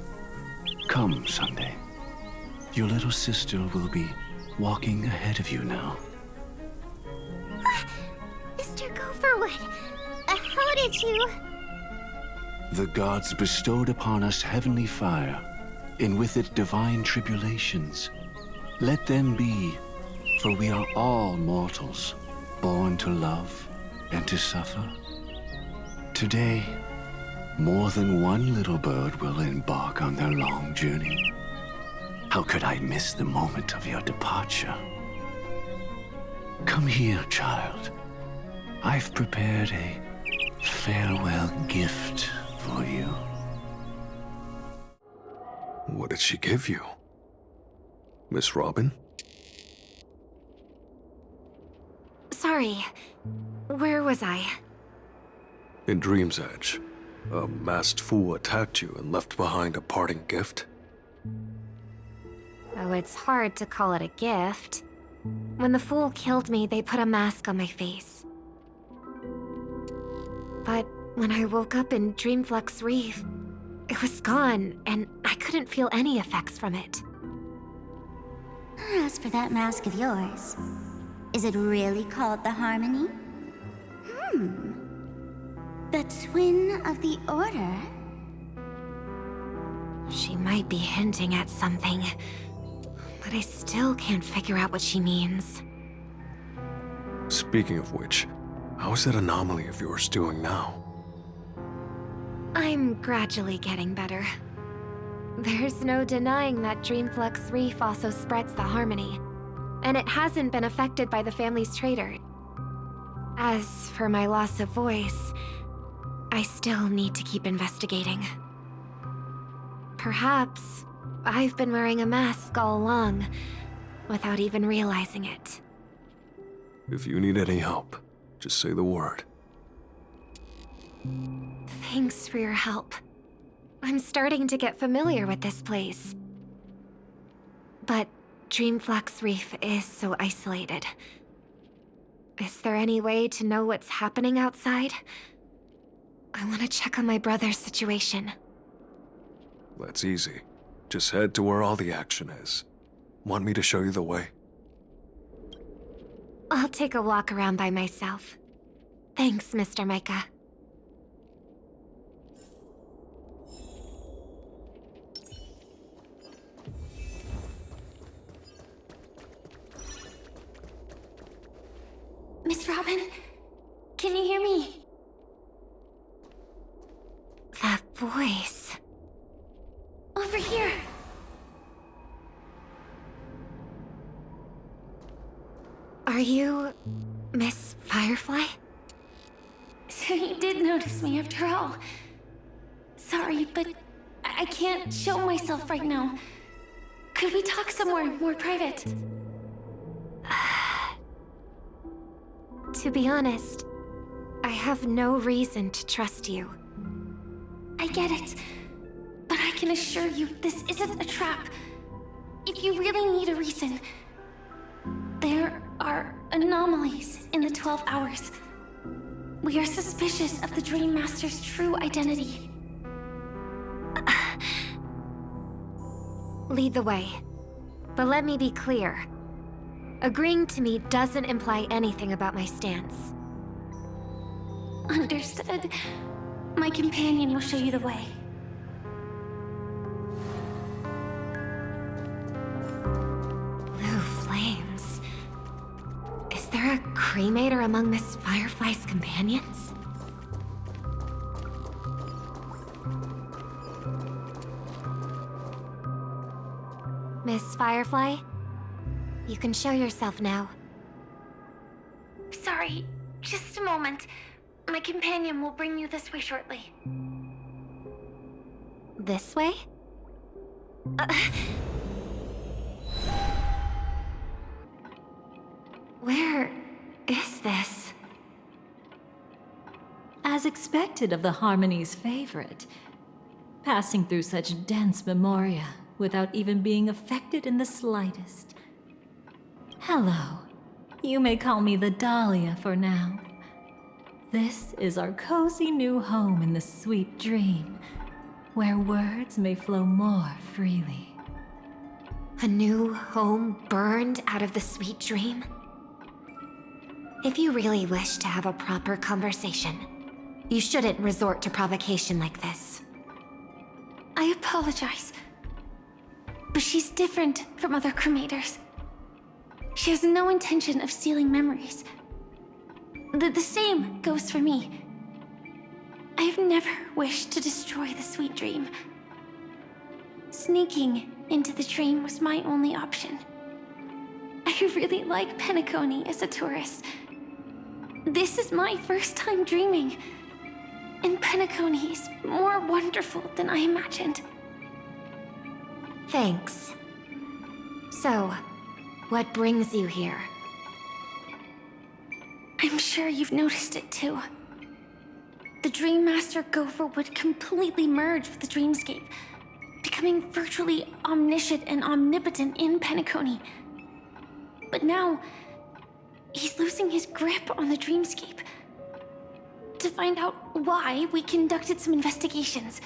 Come, Sunday. Your little sister will be walking ahead of you now. Mr. Gopherwood, how did you... The gods bestowed upon us heavenly fire, and with it divine tribulations. Let them be, for we are all mortals, born to love and to suffer. Today, more than one little bird will embark on their long journey. How could I miss the moment of your departure? Come here, child. I've prepared a farewell gift for you. What did she give you? Miss Robin? Sorry, where was I? In Dream's Edge, a masked fool attacked you and left behind a parting gift. Oh, it's hard to call it a gift. When the fool killed me, they put a mask on my face. But when I woke up in Dreamflux Reef, it was gone, and I couldn't feel any effects from it. As for that mask of yours, is it really called the Harmony? The Twin of the Order? She might be hinting at something, but I still can't figure out what she means. Speaking of which, how is that anomaly of yours doing now? I'm gradually getting better. There's no denying that Dreamflux Reef also spreads the Harmony, and it hasn't been affected by the family's traitor. As for my loss of voice, I still need to keep investigating. Perhaps I've been wearing a mask all along, without even realizing it. If you need any help, just say the word. Thanks for your help. I'm starting to get familiar with this place. But Dreamflux Reef is so isolated. Is there any way to know what's happening outside? I want to check on my brother's situation. That's easy. Just head to where all the action is. Want me to show you the way? I'll take a walk around by myself. Thanks, Mr. Micah. Miss Robin, can you hear me? That voice. Over here. Are you Miss Firefly? So you did notice me after all. Sorry, but I can't show myself right now. Could we talk somewhere more private? To be honest, I have no reason to trust you. I get it, but I can assure you this isn't a trap. If you really need a reason, there are anomalies in the 12 hours. We are suspicious of the Dream Master's true identity. Lead the way. But let me be clear. Agreeing to me doesn't imply anything about my stance. Understood. My companion will show you the way. Blue flames. Is there a cremator among Miss Firefly's companions? Miss Firefly? You can show yourself now. Sorry, just a moment. My companion will bring you this way shortly. This way? Where is this? As expected of the Harmony's favorite, passing through such dense memoria without even being affected in the slightest. Hello. You may call me the Dahlia for now. This is our cozy new home in the sweet dream, where words may flow more freely. A new home burned out of the sweet dream? If you really wish to have a proper conversation, you shouldn't resort to provocation like this. I apologize. But she's different from other cremators. She has no intention of stealing memories. The same goes for me. I have never wished to destroy the sweet dream. Sneaking into the dream was my only option. I really like Penacony as a tourist. This is my first time dreaming. And Penacony is more wonderful than I imagined. Thanks. So, what brings you here? I'm sure you've noticed it too. The Dream Master Gopher would completely merge with the dreamscape, becoming virtually omniscient and omnipotent in Penacony. But now, he's losing his grip on the dreamscape. To find out why, we conducted some investigations.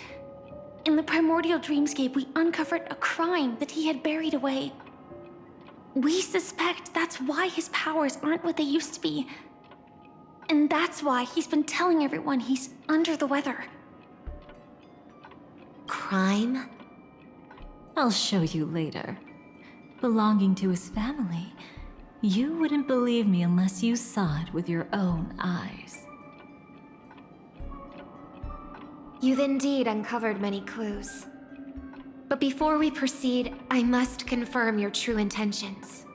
In the primordial dreamscape, we uncovered a crime that he had buried away. We suspect that's why his powers aren't what they used to be. And that's why he's been telling everyone he's under the weather. Crime? I'll show you later. Belonging to his family, you wouldn't believe me unless you saw it with your own eyes. You've indeed uncovered many clues. But before we proceed, I must confirm your true intentions.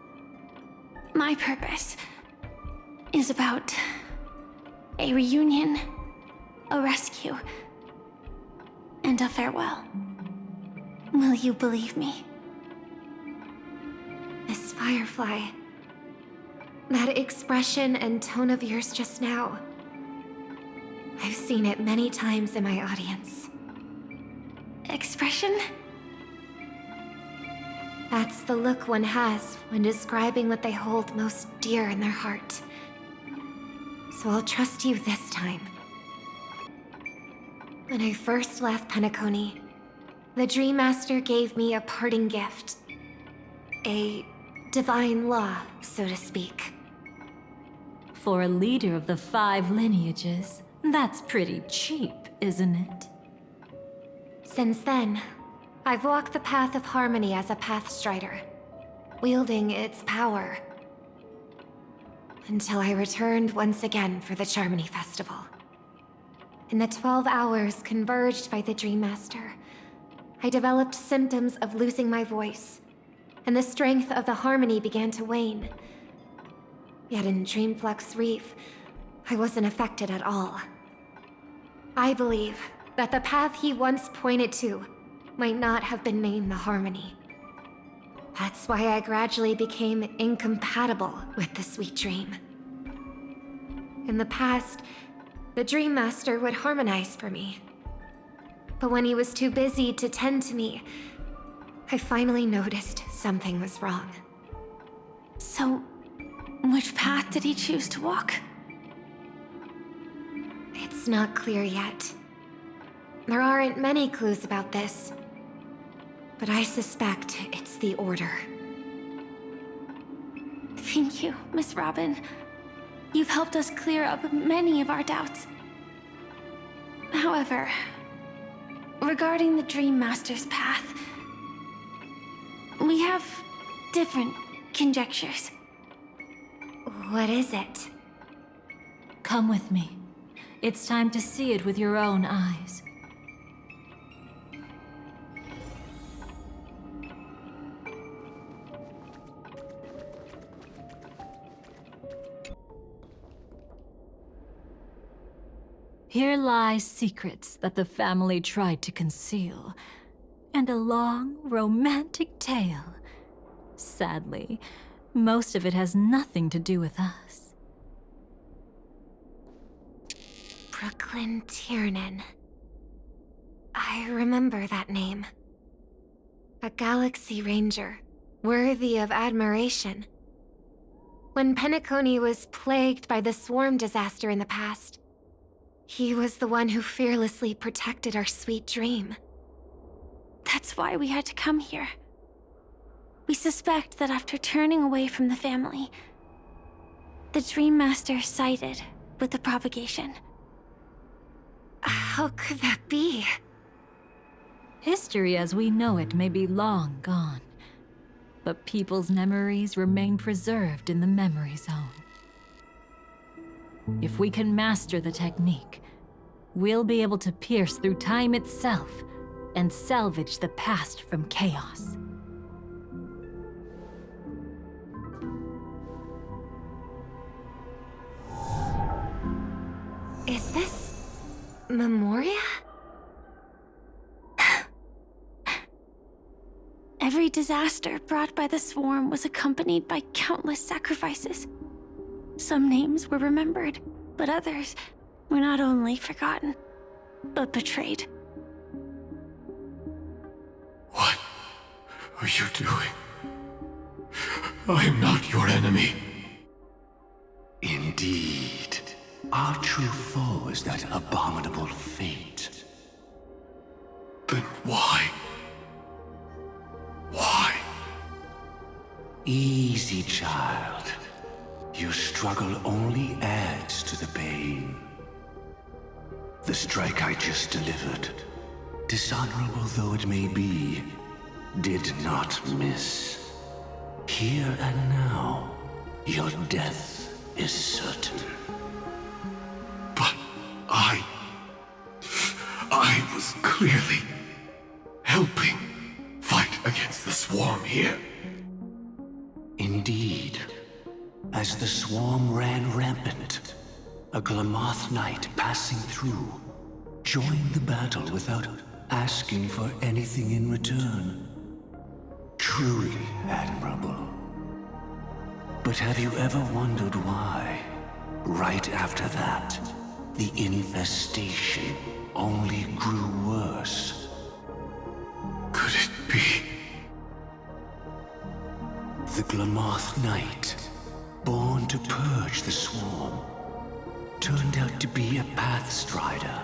My purpose is about a reunion, a rescue, and a farewell. Will you believe me? Miss Firefly. That expression and tone of yours just now. I've seen it many times in my audience. Expression? That's the look one has when describing what they hold most dear in their heart. So I'll trust you this time. When I first left Penacony, the Dream Master gave me a parting gift. A divine law, so to speak. For a leader of the 5 lineages, that's pretty cheap, isn't it? Since then, I've walked the path of harmony as a Pathstrider, wielding its power. Until I returned once again for the Charmony Festival. In the 12 hours converged by the Dream Master, I developed symptoms of losing my voice, and the strength of the harmony began to wane. Yet in Dreamflux Reef, I wasn't affected at all. I believe that the path he once pointed to might not have been named the Harmony. That's why I gradually became incompatible with the sweet dream. In the past, the Dream Master would harmonize for me. But when he was too busy to tend to me, I finally noticed something was wrong. So, which path did he choose to walk? It's not clear yet. There aren't many clues about this, but I suspect it's the Order. Thank you, Miss Robin. You've helped us clear up many of our doubts. However, regarding the Dream Master's path, we have different conjectures. What is it? Come with me. It's time to see it with your own eyes. Here lie secrets that the family tried to conceal, and a long, romantic tale. Sadly, most of it has nothing to do with us. Brooklyn Tiernan. I remember that name. A Galaxy Ranger, worthy of admiration. When Penacony was plagued by the swarm disaster in the past, he was the one who fearlessly protected our sweet dream. That's why we had to come here. We suspect that after turning away from the family, the Dream Master sided with the propagation. How could that be? History as we know it may be long gone, but people's memories remain preserved in the memory zone. If we can master the technique, we'll be able to pierce through time itself and salvage the past from chaos. Is this Memoria? Every disaster brought by the swarm was accompanied by countless sacrifices. Some names were remembered, but others were not only forgotten, but betrayed. What are you doing? I am not your enemy. Indeed. Our true foe is that abominable fate. Then why? Why? Easy, child. Your struggle only adds to the pain. The strike I just delivered, dishonorable though it may be, did not miss. Here and now, your death is certain. But I was clearly helping fight against the swarm here. Indeed. As the swarm ran rampant, a Glamoth knight passing through joined the battle without asking for anything in return. Truly admirable. But have you ever wondered why, right after that, the infestation only grew worse? Could it be? The Glamoth Knight, born to purge the swarm, turned out to be a Pathstrider,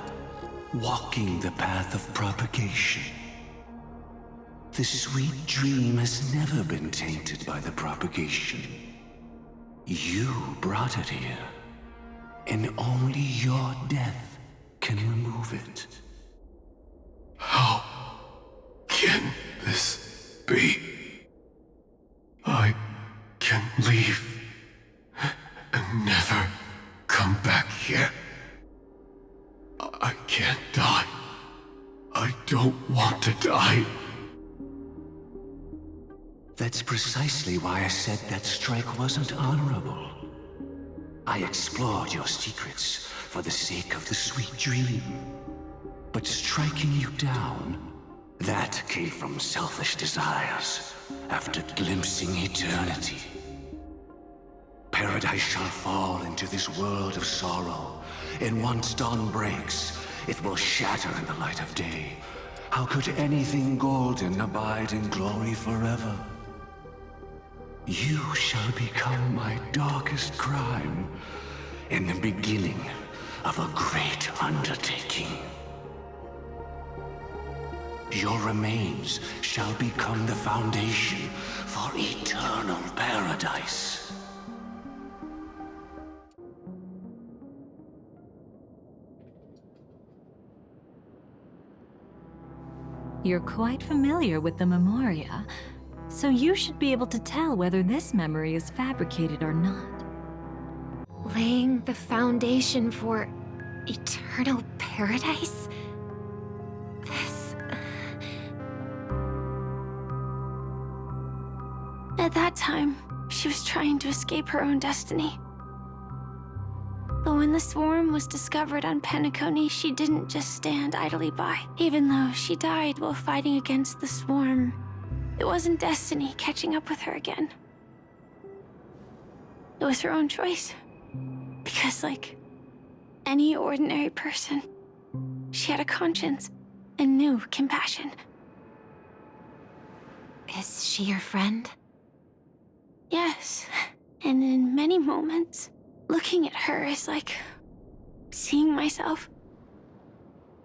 walking the path of propagation. The sweet dream has never been tainted by the propagation. You brought it here, and only your death can remove it. How can this be? I can leave and never come back here. I can't die. I don't want to die. That's precisely why I said that strike wasn't honorable. I explored your secrets for the sake of the sweet dream. But striking you down, that came from selfish desires after glimpsing eternity. Paradise shall fall into this world of sorrow, and once dawn breaks, it will shatter in the light of day. How could anything golden abide in glory forever? You shall become my darkest crime, and the beginning of a great undertaking. Your remains shall become the foundation for eternal paradise. You're quite familiar with the Memoria, so you should be able to tell whether this memory is fabricated or not. Laying the foundation for eternal paradise? This... At that time, she was trying to escape her own destiny. But when the swarm was discovered on Penacony, she didn't just stand idly by. Even though she died while fighting against the swarm, it wasn't destiny catching up with her again. It was her own choice. Because, like any ordinary person, she had a conscience and knew compassion. Is she your friend? Yes, and in many moments, looking at her is like seeing myself.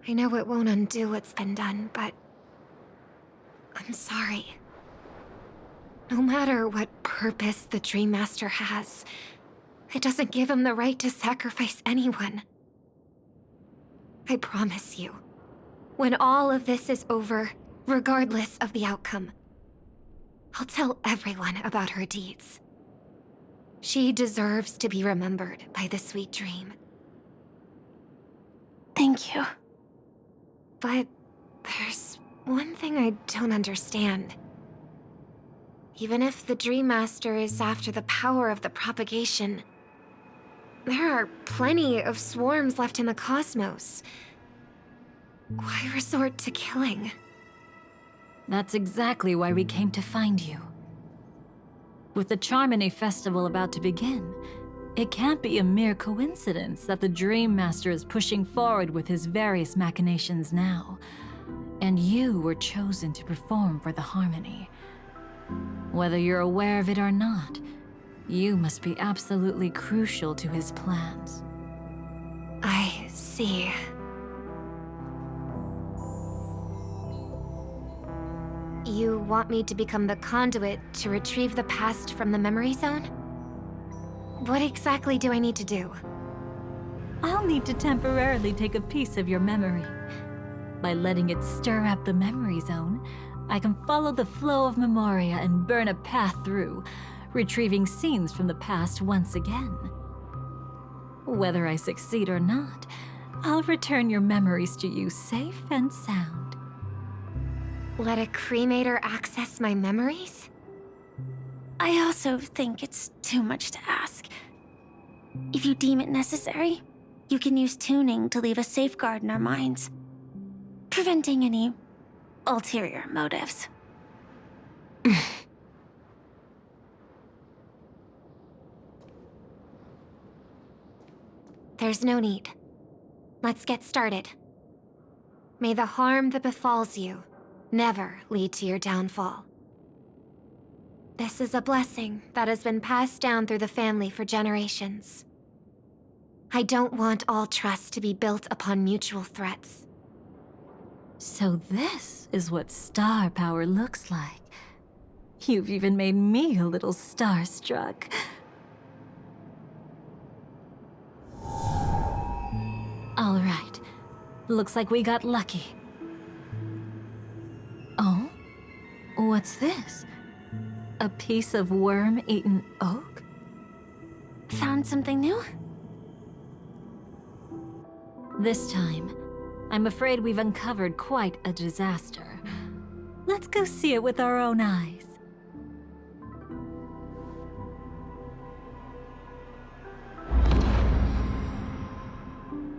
I know it won't undo what's been done, but I'm sorry. No matter what purpose the Dream Master has, it doesn't give him the right to sacrifice anyone. I promise you, when all of this is over, regardless of the outcome, I'll tell everyone about her deeds. She deserves to be remembered by the sweet dream. Thank you. But there's one thing I don't understand. Even if the Dream Master is after the power of the propagation, there are plenty of swarms left in the cosmos. Why resort to killing? That's exactly why we came to find you. With the Charmony Festival about to begin, it can't be a mere coincidence that the Dream Master is pushing forward with his various machinations now. And you were chosen to perform for the Harmony. Whether you're aware of it or not, you must be absolutely crucial to his plans. I see. You want me to become the conduit to retrieve the past from the memory zone? What exactly do I need to do? I'll need to temporarily take a piece of your memory. By letting it stir up the memory zone, I can follow the flow of Memoria and burn a path through, retrieving scenes from the past once again. Whether I succeed or not, I'll return your memories to you safe and sound. Let a cremator access my memories? I also think it's too much to ask. If you deem it necessary, you can use tuning to leave a safeguard in our minds, preventing any ulterior motives. There's no need. Let's get started. May the harm that befalls you never lead to your downfall. This is a blessing that has been passed down through the family for generations. I don't want all trust to be built upon mutual threats. So this is what star power looks like. You've even made me a little starstruck. All right. Looks like we got lucky. Oh? What's this? A piece of worm-eaten oak? Found something new? This time, I'm afraid we've uncovered quite a disaster. Let's go see it with our own eyes.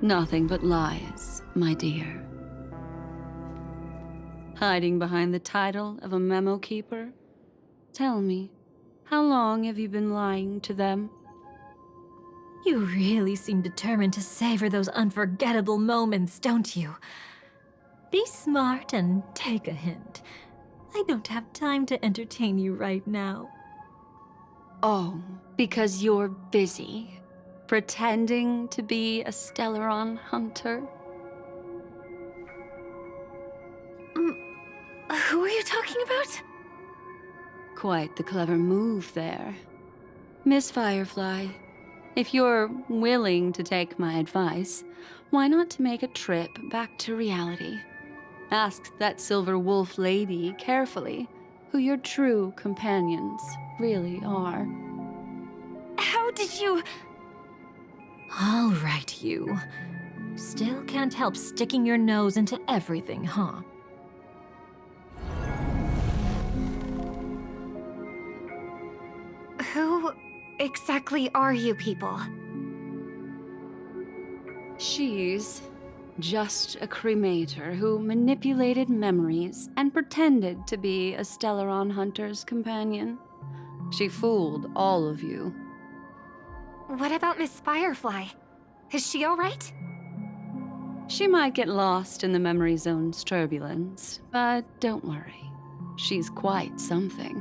Nothing but lies, my dear. Hiding behind the title of a memo keeper? Tell me, how long have you been lying to them? You really seem determined to savor those unforgettable moments, don't you? Be smart and take a hint. I don't have time to entertain you right now. Oh, because you're busy. Pretending to be a Stellaron hunter? Who are you talking about? Quite the clever move there. Miss Firefly, if you're willing to take my advice, why not to make a trip back to reality? Ask that Silver Wolf lady carefully who your true companions really are. How did you... All right, you. Still can't help sticking your nose into everything, huh? Who exactly are you people? She's just a cremator who manipulated memories and pretended to be a Stellaron hunter's companion. She fooled all of you. What about Miss Firefly? Is she all right? She might get lost in the memory zone's turbulence, but don't worry. She's quite something.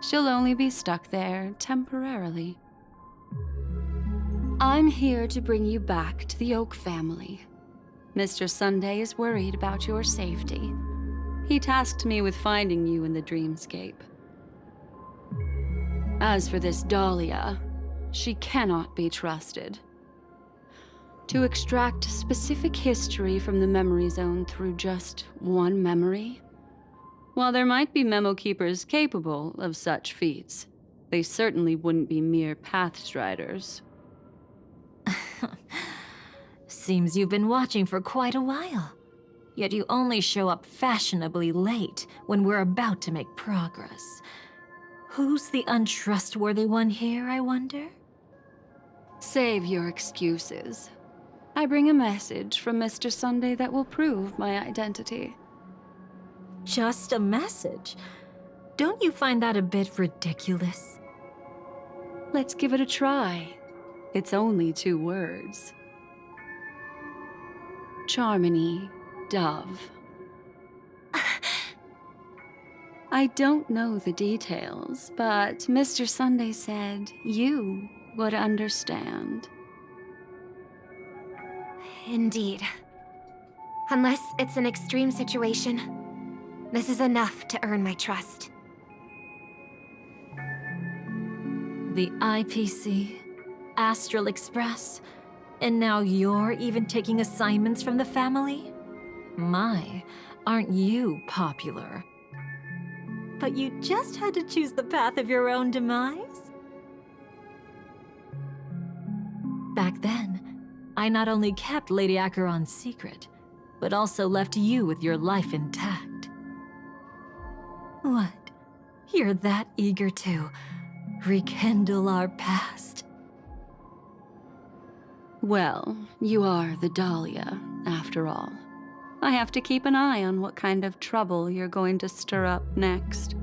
She'll only be stuck there temporarily. I'm here to bring you back to the Oak family. Mr. Sunday is worried about your safety. He tasked me with finding you in the dreamscape. As for this Dahlia, she cannot be trusted. To extract specific history from the memory zone through just one memory? While there might be memo keepers capable of such feats, they certainly wouldn't be mere pathstriders. Seems you've been watching for quite a while. Yet you only show up fashionably late when we're about to make progress. Who's the untrustworthy one here, I wonder? Save your excuses. I bring a message from Mr. Sunday that will prove my identity. Just a message? Don't you find that a bit ridiculous? Let's give it a try. It's only 2 words. Charmony, Dove. I don't know the details, but Mr. Sunday said you would understand. Indeed. Unless it's an extreme situation, this is enough to earn my trust. The IPC, Astral Express, and now you're even taking assignments from the family? My, aren't you popular? But you just had to choose the path of your own demise? Back then, I not only kept Lady Acheron's secret, but also left you with your life intact. What? You're that eager to rekindle our past? Well, you are the Dahlia, after all. I have to keep an eye on what kind of trouble you're going to stir up next.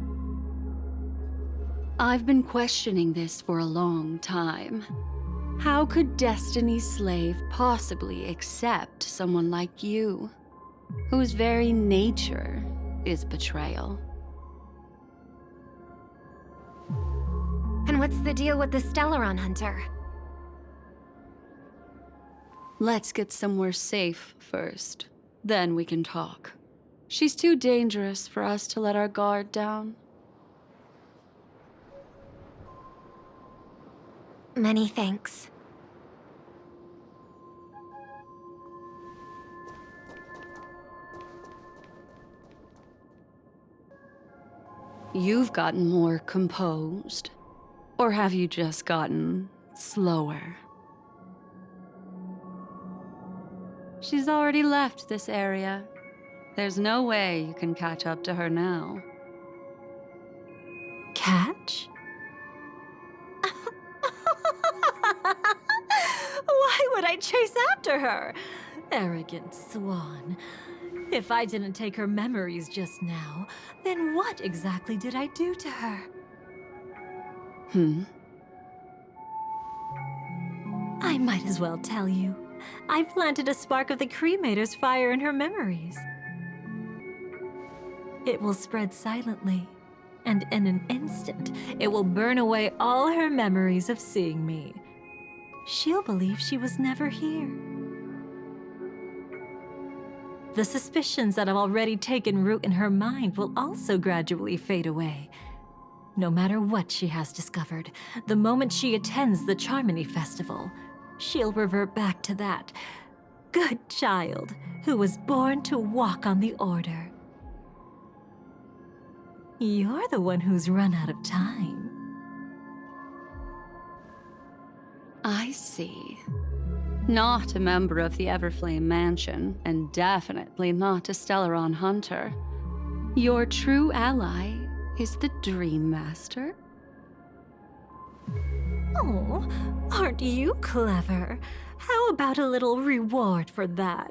I've been questioning this for a long time. How could Destiny's slave possibly accept someone like you, whose very nature is betrayal? And what's the deal with the Stellaron Hunter? Let's get somewhere safe first. Then we can talk. She's too dangerous for us to let our guard down. Many thanks. You've gotten more composed. Or have you just gotten slower? She's already left this area. There's no way you can catch up to her now. Catch? Why would I chase after her? Arrogant swan. If I didn't take her memories just now, then what exactly did I do to her? I might as well tell you. I planted a spark of the cremator's fire in her memories. It will spread silently, and in an instant, it will burn away all her memories of seeing me. She'll believe she was never here. The suspicions that have already taken root in her mind will also gradually fade away. No matter what she has discovered, the moment she attends the Charmony Festival, she'll revert back to that good child who was born to walk on the Order. You're the one who's run out of time. I see. Not a member of the Everflame Mansion, and definitely not a Stellaron Hunter. Your true ally is the Dream Master? Oh, aren't you clever? How about a little reward for that?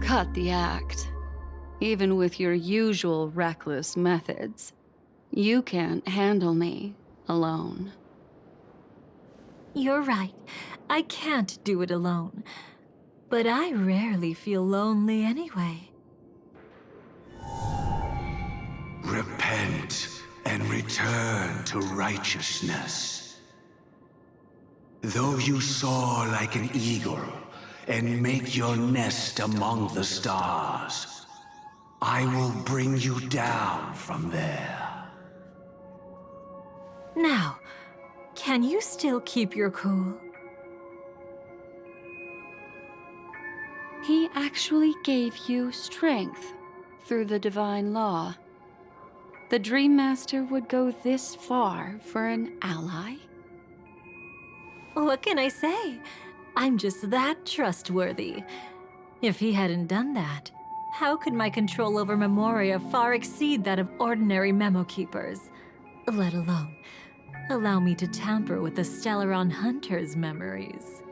Cut the act. Even with your usual reckless methods, you can't handle me alone. You're right. I can't do it alone. But I rarely feel lonely anyway. Repent and return to righteousness. Though you soar like an eagle and make your nest among the stars, I will bring you down from there. Now, can you still keep your cool? He actually gave you strength through the divine law. The Dream Master would go this far for an ally? What can I say? I'm just that trustworthy. If he hadn't done that, how could my control over Memoria far exceed that of ordinary memo keepers? Let alone allow me to tamper with the Stellaron Hunter's memories.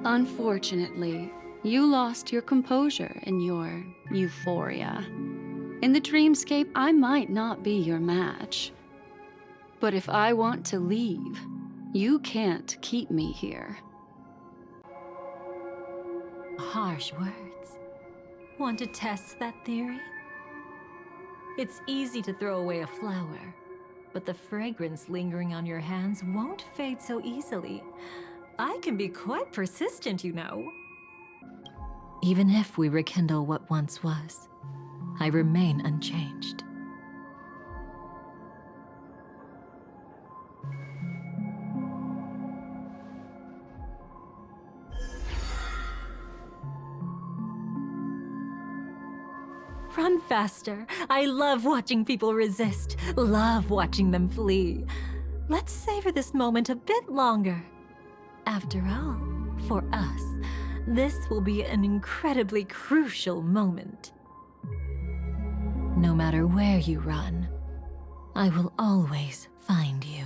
Unfortunately, you lost your composure in your euphoria. In the dreamscape, I might not be your match. But if I want to leave, you can't keep me here. Harsh words. Want to test that theory? It's easy to throw away a flower, but the fragrance lingering on your hands won't fade so easily. I can be quite persistent, you know. Even if we rekindle what once was, I remain unchanged. Run faster. I love watching people resist, love watching them flee. Let's savor this moment a bit longer. After all, for us, this will be an incredibly crucial moment. No matter where you run, I will always find you.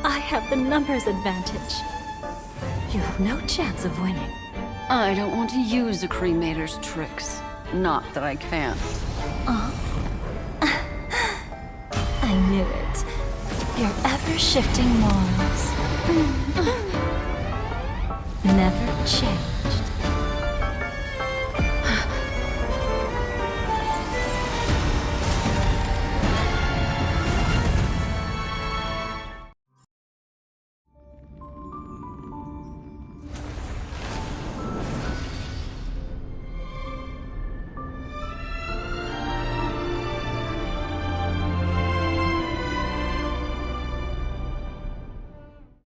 I have the numbers advantage. You have no chance of winning. I don't want to use the cremator's tricks. Not that I can't. I knew it. Your ever-shifting morals never change.